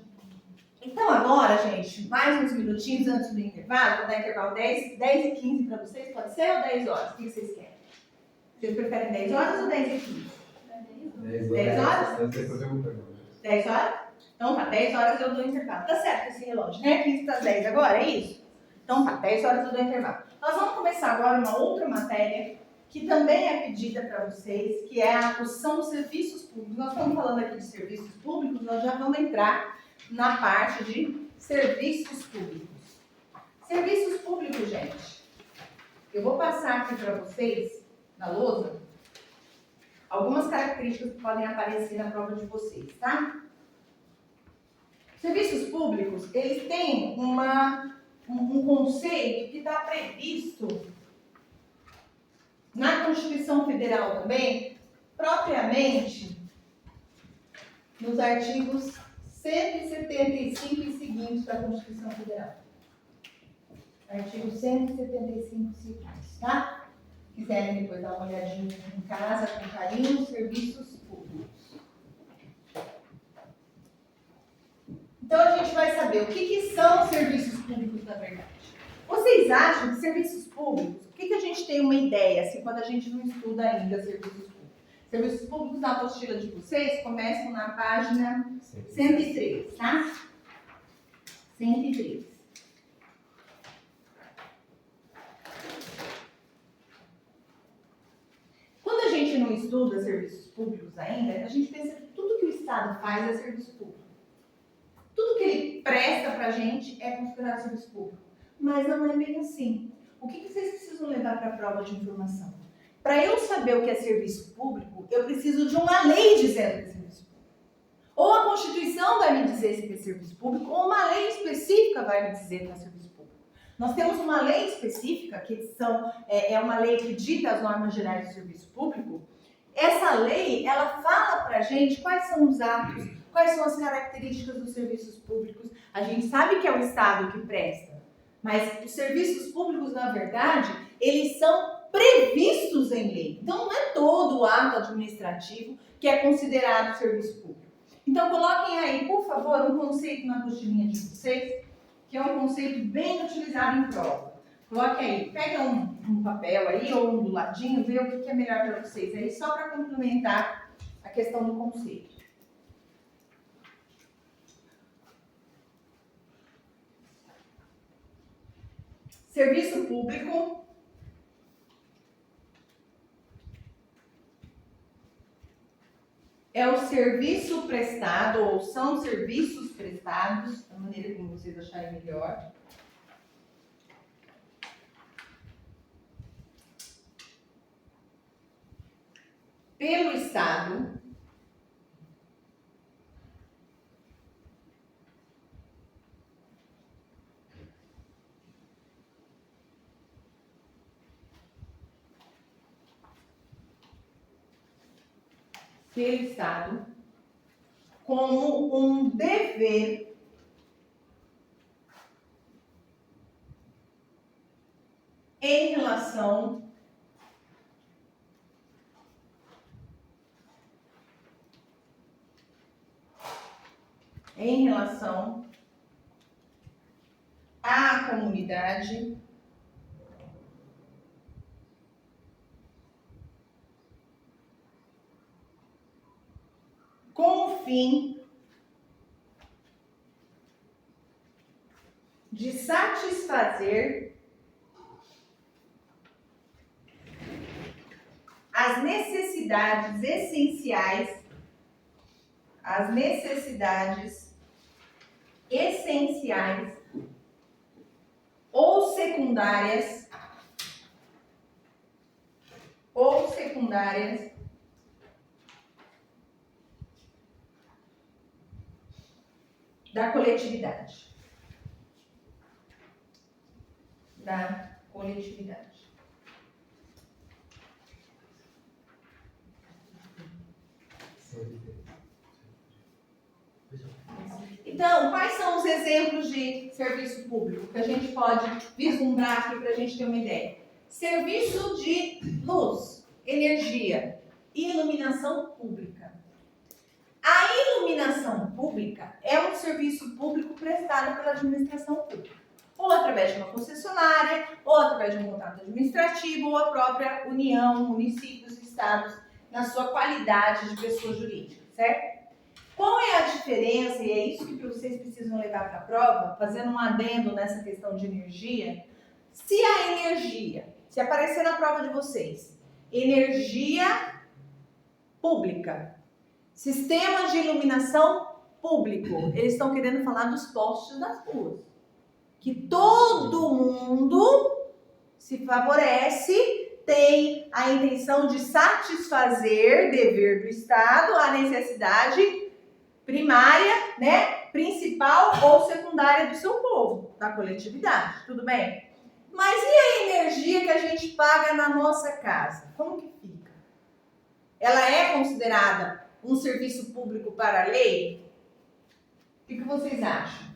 Então agora, gente, mais uns minutinhos antes do intervalo, vou dar intervalo 10 e 15 para vocês, pode ser, ou 10 horas? O que vocês querem? Vocês preferem 10 horas ou 10 e 15? 10 horas? 10 horas? Então tá, 10 horas eu dou intervalo. Tá certo esse relógio, né? 15 para as 10 agora, é isso? Então tá, 10 horas eu dou intervalo. Nós vamos começar agora uma outra matéria que também é pedida para vocês, que é são os serviços públicos. Nós estamos falando aqui de serviços públicos, nós já vamos entrar na parte de serviços públicos. Serviços públicos, gente. Eu vou passar aqui para vocês, na lousa, algumas características que podem aparecer na prova de vocês, tá? Serviços públicos, eles têm um conceito que está previsto na Constituição Federal também, propriamente nos artigos 175 e seguintes da Constituição Federal. Artigo 175 e seguintes, tá? Se quiserem depois dar uma olhadinha em casa, com carinho, serviços públicos. Então a gente vai saber o que são serviços públicos na verdade. Vocês acham que serviços públicos, o que a gente tem uma ideia, assim, quando a gente não estuda ainda serviços públicos? Serviços públicos na apostila de vocês começam na página 103, tá? 103. Quando a gente não estuda serviços públicos ainda, a gente pensa que tudo que o Estado faz é serviço público. Tudo que ele presta pra gente é considerado serviço público. Mas não é bem assim. O que vocês precisam levar para a prova de informação? Para eu saber o que é serviço público, eu preciso de uma lei dizendo que é serviço público. Ou a Constituição vai me dizer se é serviço público, ou uma lei específica vai me dizer que é serviço público. Nós temos uma lei específica, que é uma lei que dita as normas gerais do serviço público. Essa lei, ela fala para a gente quais são os atos, quais são as características dos serviços públicos. A gente sabe que é o Estado que presta, mas os serviços públicos, na verdade, eles são previstos em lei. Então, não é todo o ato administrativo que é considerado serviço público. Então, coloquem aí, por favor, um conceito na apostilinha de vocês, que é um conceito bem utilizado em prova. Coloque aí, pega um papel aí, ou um do ladinho, vê o que é melhor para vocês aí, só para complementar a questão do conceito. Serviço público é o serviço prestado, ou são serviços prestados, da maneira como vocês acharem melhor, pelo Estado como um dever em relação à comunidade com o fim de satisfazer as necessidades essenciais, ou secundárias da coletividade. Da coletividade. Então, quais são os exemplos de serviço público que a gente pode vislumbrar aqui para a gente ter uma ideia? Serviço de luz, energia, iluminação pública. A iluminação pública é um serviço público prestado pela administração pública, ou através de uma concessionária, ou através de um contrato administrativo, ou a própria União, municípios, estados, na sua qualidade de pessoa jurídica, certo? Qual é a diferença, e é isso que vocês precisam levar para a prova, fazendo um adendo nessa questão de energia? Se a energia, se aparecer na prova de vocês, energia pública, sistema de iluminação público, eles estão querendo falar dos postes das ruas. Que todo mundo se favorece, tem a intenção de satisfazer, dever do Estado, a necessidade primária, né, principal ou secundária do seu povo, da coletividade, tudo bem? Mas e a energia que a gente paga na nossa casa? Como que fica? Ela é considerada um serviço público para a lei? O que vocês acham?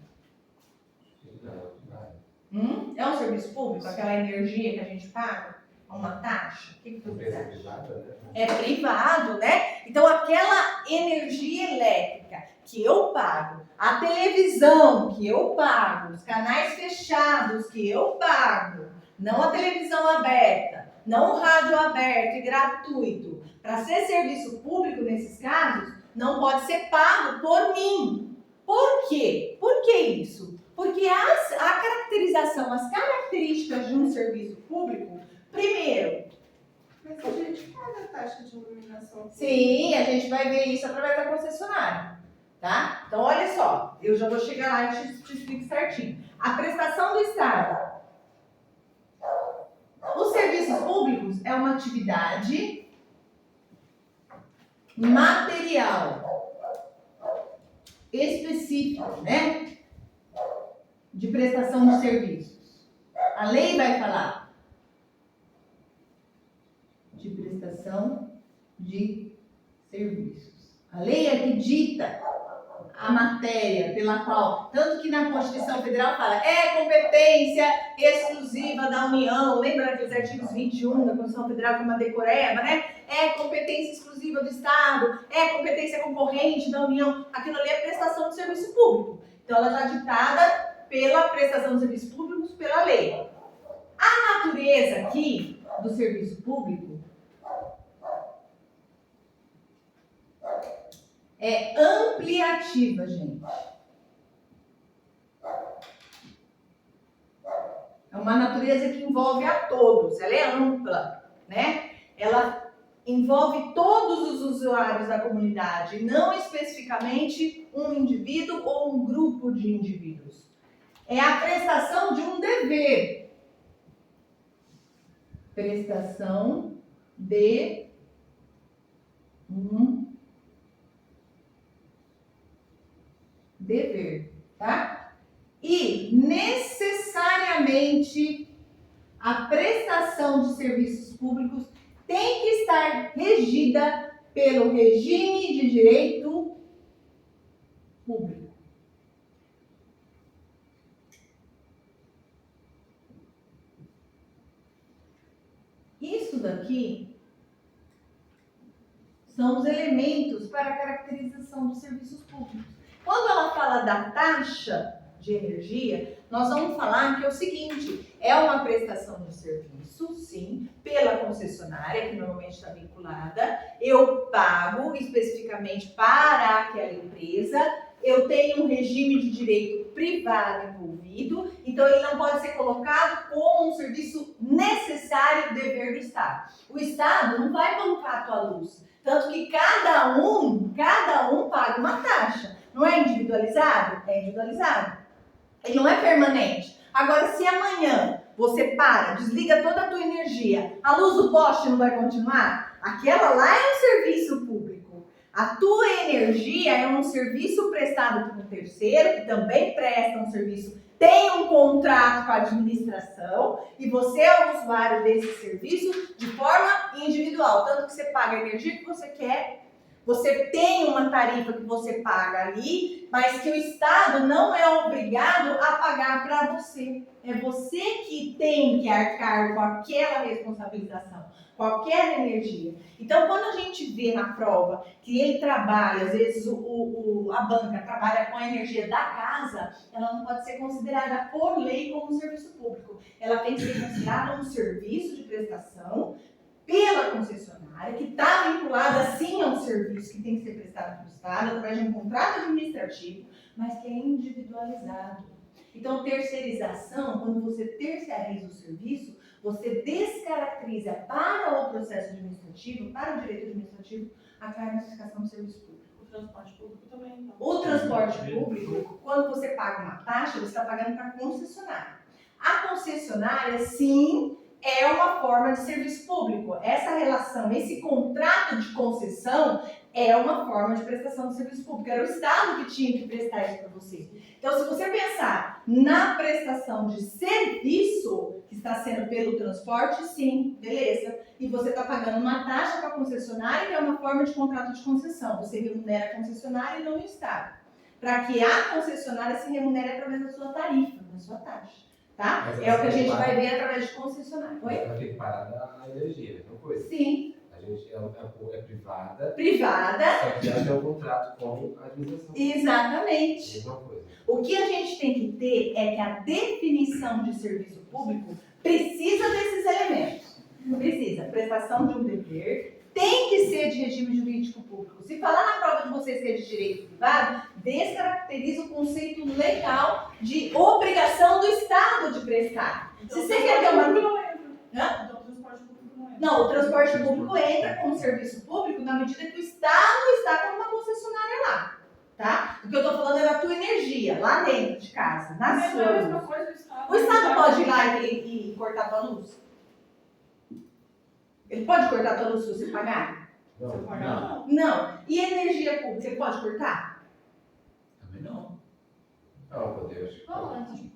É um serviço público? Aquela energia que a gente paga? Uma taxa? O que vocês acham? É privado, né? Então, aquela energia elétrica que eu pago, a televisão que eu pago, os canais fechados que eu pago, não a televisão aberta, não o rádio aberto e gratuito, para ser serviço público nesses casos, não pode ser pago por mim. Por quê? Por que isso? Porque a caracterização, as características de um serviço público, primeiro... Mas a gente paga a taxa de iluminação. Sim, a gente vai ver isso através da concessionária, tá? Então, olha só, eu já vou chegar lá e te explico certinho. A prestação do Estado. Os serviços públicos é uma atividade material específica, né? De prestação de serviços. A lei vai falar de prestação de serviços. A lei é que dita a matéria pela qual, tanto que na Constituição Federal fala, é competência exclusiva da União. Lembra daqueles artigos 21 da Constituição Federal, que é uma decoreba, né? É competência exclusiva do Estado, é competência concorrente da União. Aquilo ali é prestação de serviço público. Então, ela está ditada pela prestação de serviços públicos pela lei. A natureza aqui do serviço público é ampliativa, gente. É uma natureza que envolve a todos, ela é ampla, né? Ela envolve todos os usuários da comunidade, não especificamente um indivíduo ou um grupo de indivíduos. É a prestação de um dever. Prestação de um dever, tá? E necessariamente a prestação de serviços públicos tem que estar regida pelo regime de direito público. Isso daqui são os elementos para a caracterização dos serviços públicos. Quando ela fala da taxa de energia, nós vamos falar que é o seguinte, é uma prestação de serviço, sim, pela concessionária, que normalmente está vinculada, eu pago especificamente para aquela empresa, eu tenho um regime de direito privado envolvido, então ele não pode ser colocado como um serviço necessário e dever do Estado. O Estado não vai bancar a tua luz, tanto que cada um paga uma taxa. Não é individualizado? É individualizado. Ele não é permanente. Agora, se amanhã você desliga toda a tua energia, a luz do poste não vai continuar? Aquela lá é um serviço público. A tua energia é um serviço prestado por um terceiro, que também presta um serviço, tem um contrato com a administração, e você é o usuário desse serviço de forma individual. Tanto que você paga a energia que você quer, você tem uma tarifa que você paga ali, mas que o Estado não é obrigado a pagar para você. É você que tem que arcar com aquela responsabilização, com aquela energia. Então, quando a gente vê na prova que ele trabalha, às vezes a banca trabalha com a energia da casa, ela não pode ser considerada por lei como um serviço público. Ela tem que ser considerada um serviço de prestação pela concessionária, que está vinculada sim a um serviço que tem que ser prestado pelo Estado, através de um contrato administrativo, mas que é individualizado. Então, terceirização, quando você terceiriza o serviço, você descaracteriza para o processo administrativo, para o direito administrativo, a classificação do serviço público. O transporte público também, então. O transporte público, quando você paga uma taxa, você está pagando para a concessionária. A concessionária, sim, é uma forma de serviço público. Essa relação, esse contrato de concessão é uma forma de prestação de serviço público. Era o Estado que tinha que prestar isso para você. Então, se você pensar na prestação de serviço que está sendo pelo transporte, sim, beleza. E você está pagando uma taxa para a concessionária, que é uma forma de contrato de concessão. Você remunera a concessionária e não o Estado. Para que a concessionária se remunere através da sua tarifa, da sua taxa. Tá? Mas É o que a gente ela vai ver através de concessionária. Oi? Ela fica parada na energia, mesma coisa. Sim. A gente é privada, Privada. só que ela tem um contrato com a administração. Exatamente. Mesma coisa. O que a gente tem que ter é que a definição de serviço público precisa desses elementos. Precisa. Prestação de um dever, tem que ser de regime jurídico público. Se falar na prova de vocês que é de direito privado, descaracteriza o conceito legal de obrigação do Estado de prestar. Então, Se você quer ter uma... não entra. Hã? Então, o transporte público não entra. Não, o transporte público entra como serviço público na medida que o Estado está com uma concessionária lá. Tá? O que eu estou falando é da tua energia, lá dentro de casa, na Mas sua não é a luz. mesma coisa, o Estado. O Estado pode ir lá e cortar a tua luz? Ele pode cortar a tua luz se você pagar? Não, Você paga, não. Não. E a energia pública, ele pode cortar? Também não. não, meu Deus. Pode.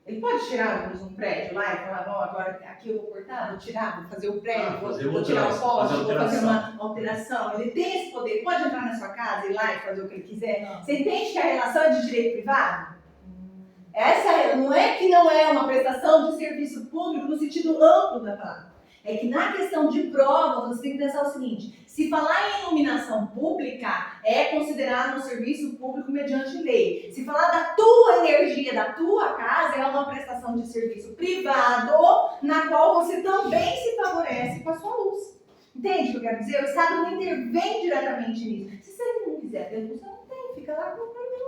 Ele pode tirar a luz num prédio lá e falar, bom, agora aqui eu vou cortar, vou tirar, vou fazer o prédio, Fazer vou tirar o alteração, poste, fazer vou fazer alteração. uma alteração. Ele tem esse poder, ele pode entrar na sua casa, ir lá e fazer o que ele quiser. Não. Você entende que a relação é de direito privado? Essa não é que não é uma prestação de serviço público no sentido amplo da palavra. É que na questão de prova, você tem que pensar o seguinte: se falar em iluminação pública, é considerado um serviço público mediante lei. Se falar da tua energia, da tua casa, é uma prestação de serviço privado, na qual você também se favorece com a sua luz. Entende o que eu quero dizer? O Estado não intervém diretamente nisso. Se você não quiser ter luz, você não tem, fica lá com o problema.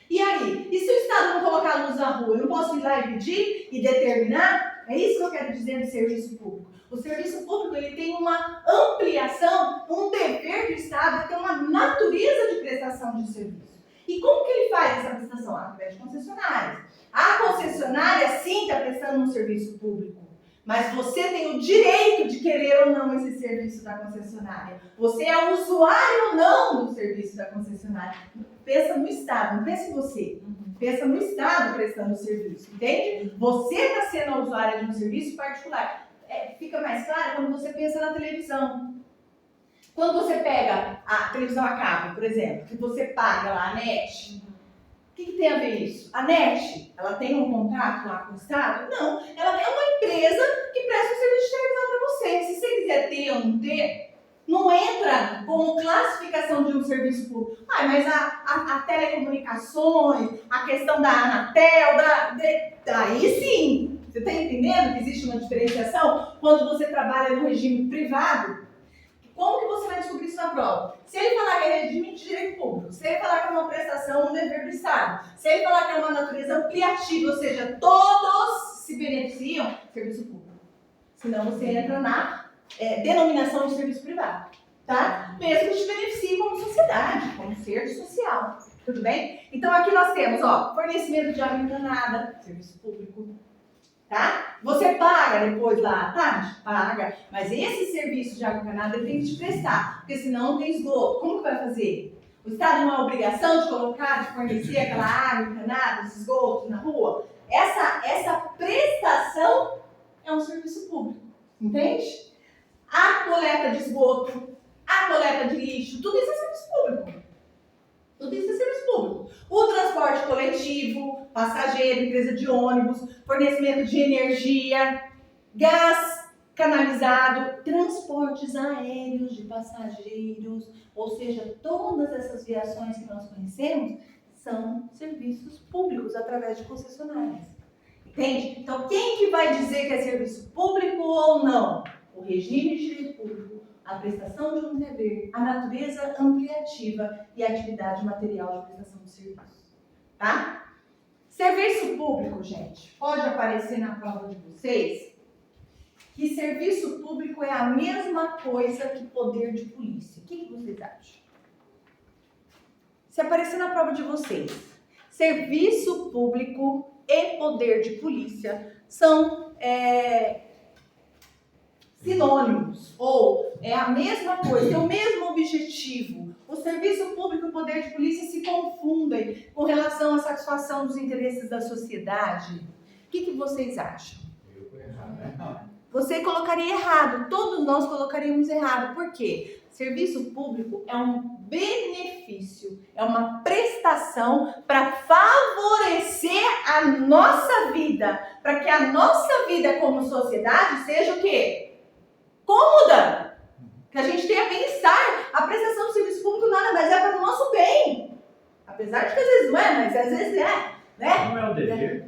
E aí? E se o Estado não colocar a luz na rua, eu não posso ir lá e pedir e determinar? É isso que eu quero dizer de serviço público. O serviço público ele tem uma ampliação, um dever do Estado, ele tem uma natureza de prestação de serviço. E como que ele faz essa prestação? Através de concessionárias. A concessionária, sim, está prestando um serviço público. Mas você tem o direito de querer ou não esse serviço da concessionária. Você é usuário ou não do serviço da concessionária. Pensa no Estado, não pensa em você. Pensa no Estado prestando o serviço, entende? Você está sendo usuário de um serviço particular. Fica mais claro quando você pensa na televisão. Quando você pega a televisão a cabo, por exemplo, que você paga lá a NET, o que tem a ver isso? A NET, ela tem um contrato lá com o Estado? Não, ela é uma empresa que presta um serviço de televisão para você. Se você quiser ter ou não ter, não entra como classificação de um serviço público. Mas a telecomunicações, a questão da Anatel, aí sim. Você está entendendo que existe uma diferenciação quando você trabalha no regime privado? Como que você vai descobrir isso na prova? Se ele falar que é regime de direito público, se ele falar que é uma prestação, um dever do Estado, se ele falar que é uma natureza ampliativa, ou seja, todos se beneficiam, serviço público. Senão você entra na denominação de serviço privado, tá? Mesmo que te beneficie como sociedade, como ser social, tudo bem? Então aqui nós temos, fornecimento de água encanada, serviço público. tá? Você paga depois lá, tá? Paga. Mas esse serviço de água encanada ele tem que te prestar, porque senão não tem esgoto. Como que vai fazer? O Estado não é obrigação de colocar, de fornecer aquela água encanada, os esgotos na rua? Essa prestação é um serviço público, entende? A coleta de esgoto, a coleta de lixo, tudo isso é serviço público. Tudo isso é serviço público. O transporte coletivo, passageiro, empresa de ônibus, fornecimento de energia, gás canalizado, transportes aéreos de passageiros, ou seja, todas essas viações que nós conhecemos são serviços públicos através de concessionárias. Entende? Então, quem que vai dizer que é serviço público ou não? O regime de direito público, a prestação de um dever, a natureza ampliativa e a atividade material de prestação de serviço. Tá? Serviço público, gente, pode aparecer na prova de vocês que serviço público é a mesma coisa que poder de polícia. O que vocês acham? Se aparecer na prova de vocês, serviço público e poder de polícia são sinônimos, ou é a mesma coisa, é o mesmo objetivo. O serviço público e o poder de polícia se confundem com relação à satisfação dos interesses da sociedade. O que vocês acham? Eu vou errar, né? Você colocaria errado, todos nós colocaríamos errado. Por quê? Serviço público é um benefício, é uma prestação para favorecer a nossa vida, para que a nossa vida como sociedade seja o quê? Cômoda, que a gente tenha bem-estar. A prestação do serviço público nada mais é para o nosso bem. Apesar de que às vezes não é, mas às vezes é, né? Não é um dever?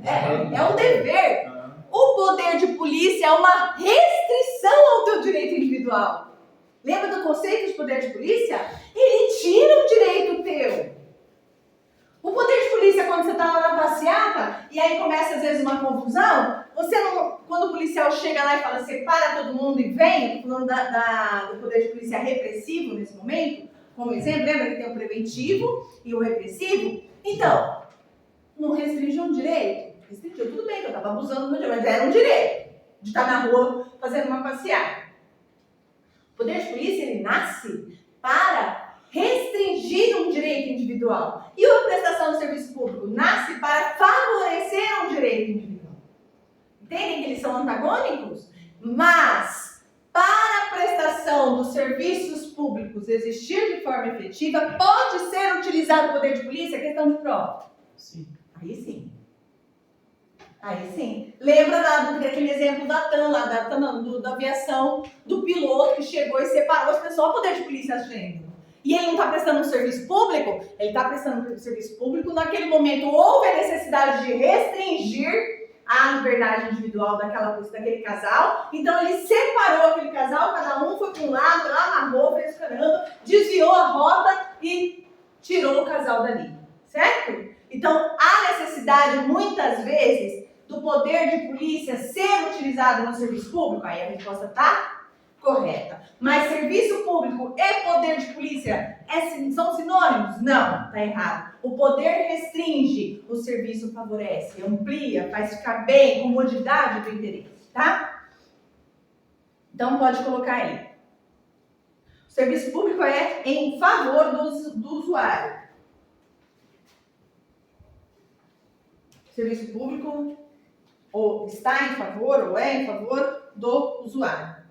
É um dever. O poder de polícia é uma restrição ao teu direito individual. Lembra do conceito de poder de polícia? Ele tira um direito teu. O poder de polícia, quando você está lá na passeata, e aí começa às vezes uma confusão, você não, quando o policial chega lá e fala, separa todo mundo e vem, eu estou falando do poder de polícia repressivo nesse momento, como exemplo, lembra que tem o preventivo e o repressivo? Então, não restringe um direito? Restringiu, tudo bem, que eu estava abusando do meu direito, mas era um direito de estar na rua fazendo uma passeata. O poder de polícia, ele nasce para restringir um direito individual. E a prestação de serviço público nasce para favorecer um direito individual. Entendem que eles são antagônicos? Mas, para a prestação dos serviços públicos existir de forma efetiva, pode ser utilizado o poder de polícia? Questão de prova. Sim. Aí sim. Aí sim. Lembra daquele exemplo da TAM, lá da aviação, do piloto que chegou e separou as pessoas, o poder de polícia agindo. E ele não está prestando um serviço público? Ele está prestando um serviço público. Naquele momento houve a necessidade de restringir a liberdade individual daquele casal. Então ele separou aquele casal, cada um foi para um lado, lá amarrou, fez caramba, desviou a rota e tirou o casal dali. Certo? Então há necessidade, muitas vezes, do poder de polícia ser utilizado no serviço público? Aí a resposta está correta. Mas serviço público e poder de polícia são sinônimos? Não, está errado. O poder restringe, o serviço favorece, amplia, faz ficar bem, comodidade do interesse, tá? Então pode colocar aí. O serviço público é em favor do usuário. O serviço público ou está em favor ou é em favor do usuário.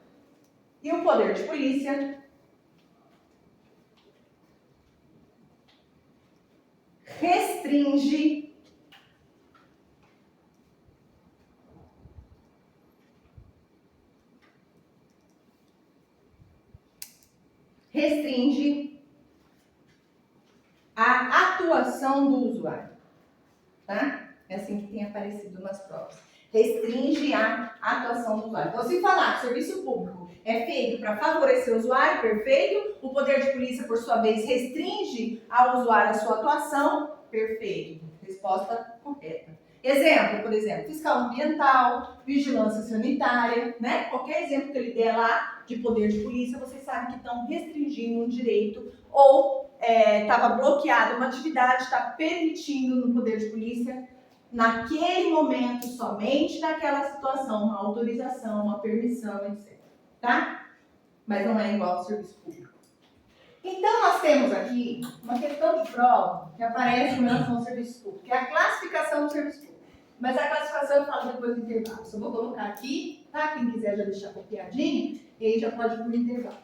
E o poder de polícia restringe a atuação do usuário, tá? É assim que tem aparecido nas provas. Restringe a atuação do usuário. Então, se falar que o serviço público é feito para favorecer o usuário, perfeito. O poder de polícia, por sua vez, restringe ao usuário a sua atuação, perfeito. Resposta correta. Exemplo, por exemplo, fiscal ambiental, vigilância sanitária, né? Qualquer exemplo que ele der lá de poder de polícia, vocês sabem que estão restringindo um direito ou estava bloqueada uma atividade, está permitindo no poder de polícia naquele momento, somente naquela situação, uma autorização, uma permissão, etc. Tá? Mas não é igual ao serviço público. Então, nós temos aqui uma questão de prova que aparece em relação ao serviço público, que é a classificação do serviço público. Mas a classificação eu falo depois do intervalo. Só vou colocar aqui, tá? Quem quiser já deixar copiadinho, e aí já pode ir pro intervalo.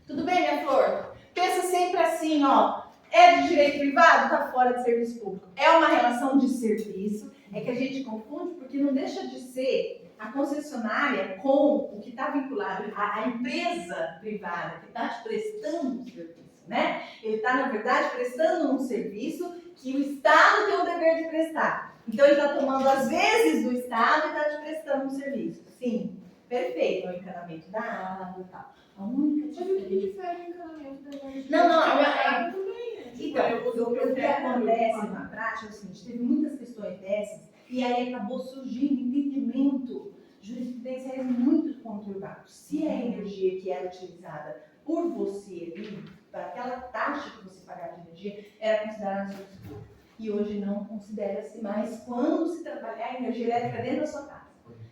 Tudo bem, minha flor? Pensa sempre assim, ó. É de direito privado? Tá fora de serviço público. É uma relação de serviço. É que a gente confunde porque não deixa de ser a concessionária com o que está vinculado à empresa privada que está te prestando um serviço, né? Ele está, na verdade, prestando um serviço que o Estado tem o dever de prestar. Então, ele está tomando as vezes do Estado e está te prestando um serviço. Sim, perfeito, é o encanamento da água e tal. A única Mas o que difere o encanamento da energia? Não, água também, né? Então, o que acontece na prática é o seguinte, teve muitas questões dessas e aí acabou surgindo entendimento jurisprudenciais muito conturbados. Se a energia que era utilizada por você ali, para aquela taxa que você pagava de energia, era considerada serviço público. E hoje não considera-se mais quando se trabalhar a energia elétrica dentro da sua casa.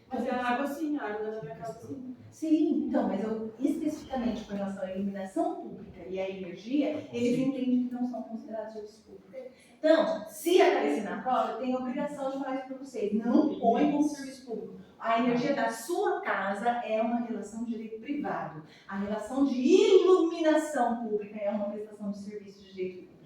Mas a água sim, a água da minha casa sim. Sim, então, mas eu especificamente com relação à iluminação pública e à energia, eles entendem que não são considerados serviços públicos. Então, se aparecer na prova, eu tenho a obrigação de falar isso para vocês. Não põe como serviço público. A energia da sua casa é uma relação de direito privado. A relação de iluminação pública é uma prestação de serviço de direito público.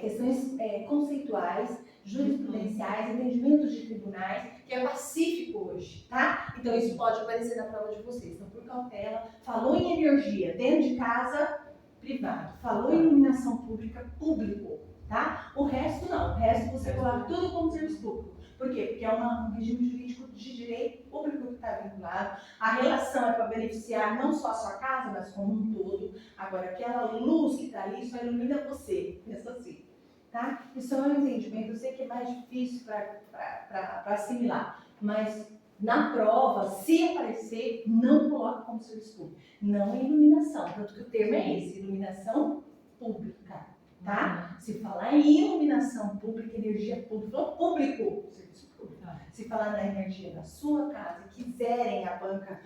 Questões conceituais, jurisprudenciais, entendimentos de tribunais, que é pacífico hoje, tá? Então isso pode aparecer na prova de vocês. Então, por cautela, falou em energia dentro de casa, privado. Falou em iluminação pública, público, tá? O resto não. O resto você coloca tudo como serviço público. Por quê? Porque é um regime jurídico de direito público que está vinculado. A relação é para beneficiar não só a sua casa, mas como um todo. Agora, aquela luz que está ali só ilumina você. Pensa assim, tá? Isso é um entendimento. Eu sei que é mais difícil para assimilar, mas na prova, se aparecer, não coloca como serviço público. Não é iluminação. Tanto que o termo é esse, iluminação pública. Tá? Se falar em iluminação pública, energia pública, público, serviço público. Se falar na energia da sua casa e quiserem, a banca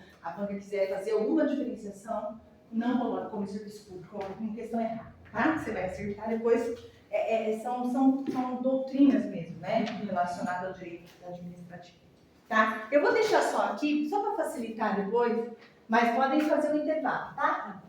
quiser fazer alguma diferenciação, não coloca como serviço público, coloca como questão errada, tá? Você vai acertar depois, são doutrinas mesmo, né? Relacionadas ao direito administrativo, tá? Eu vou deixar só aqui, só para facilitar depois, mas podem fazer o intervalo, tá?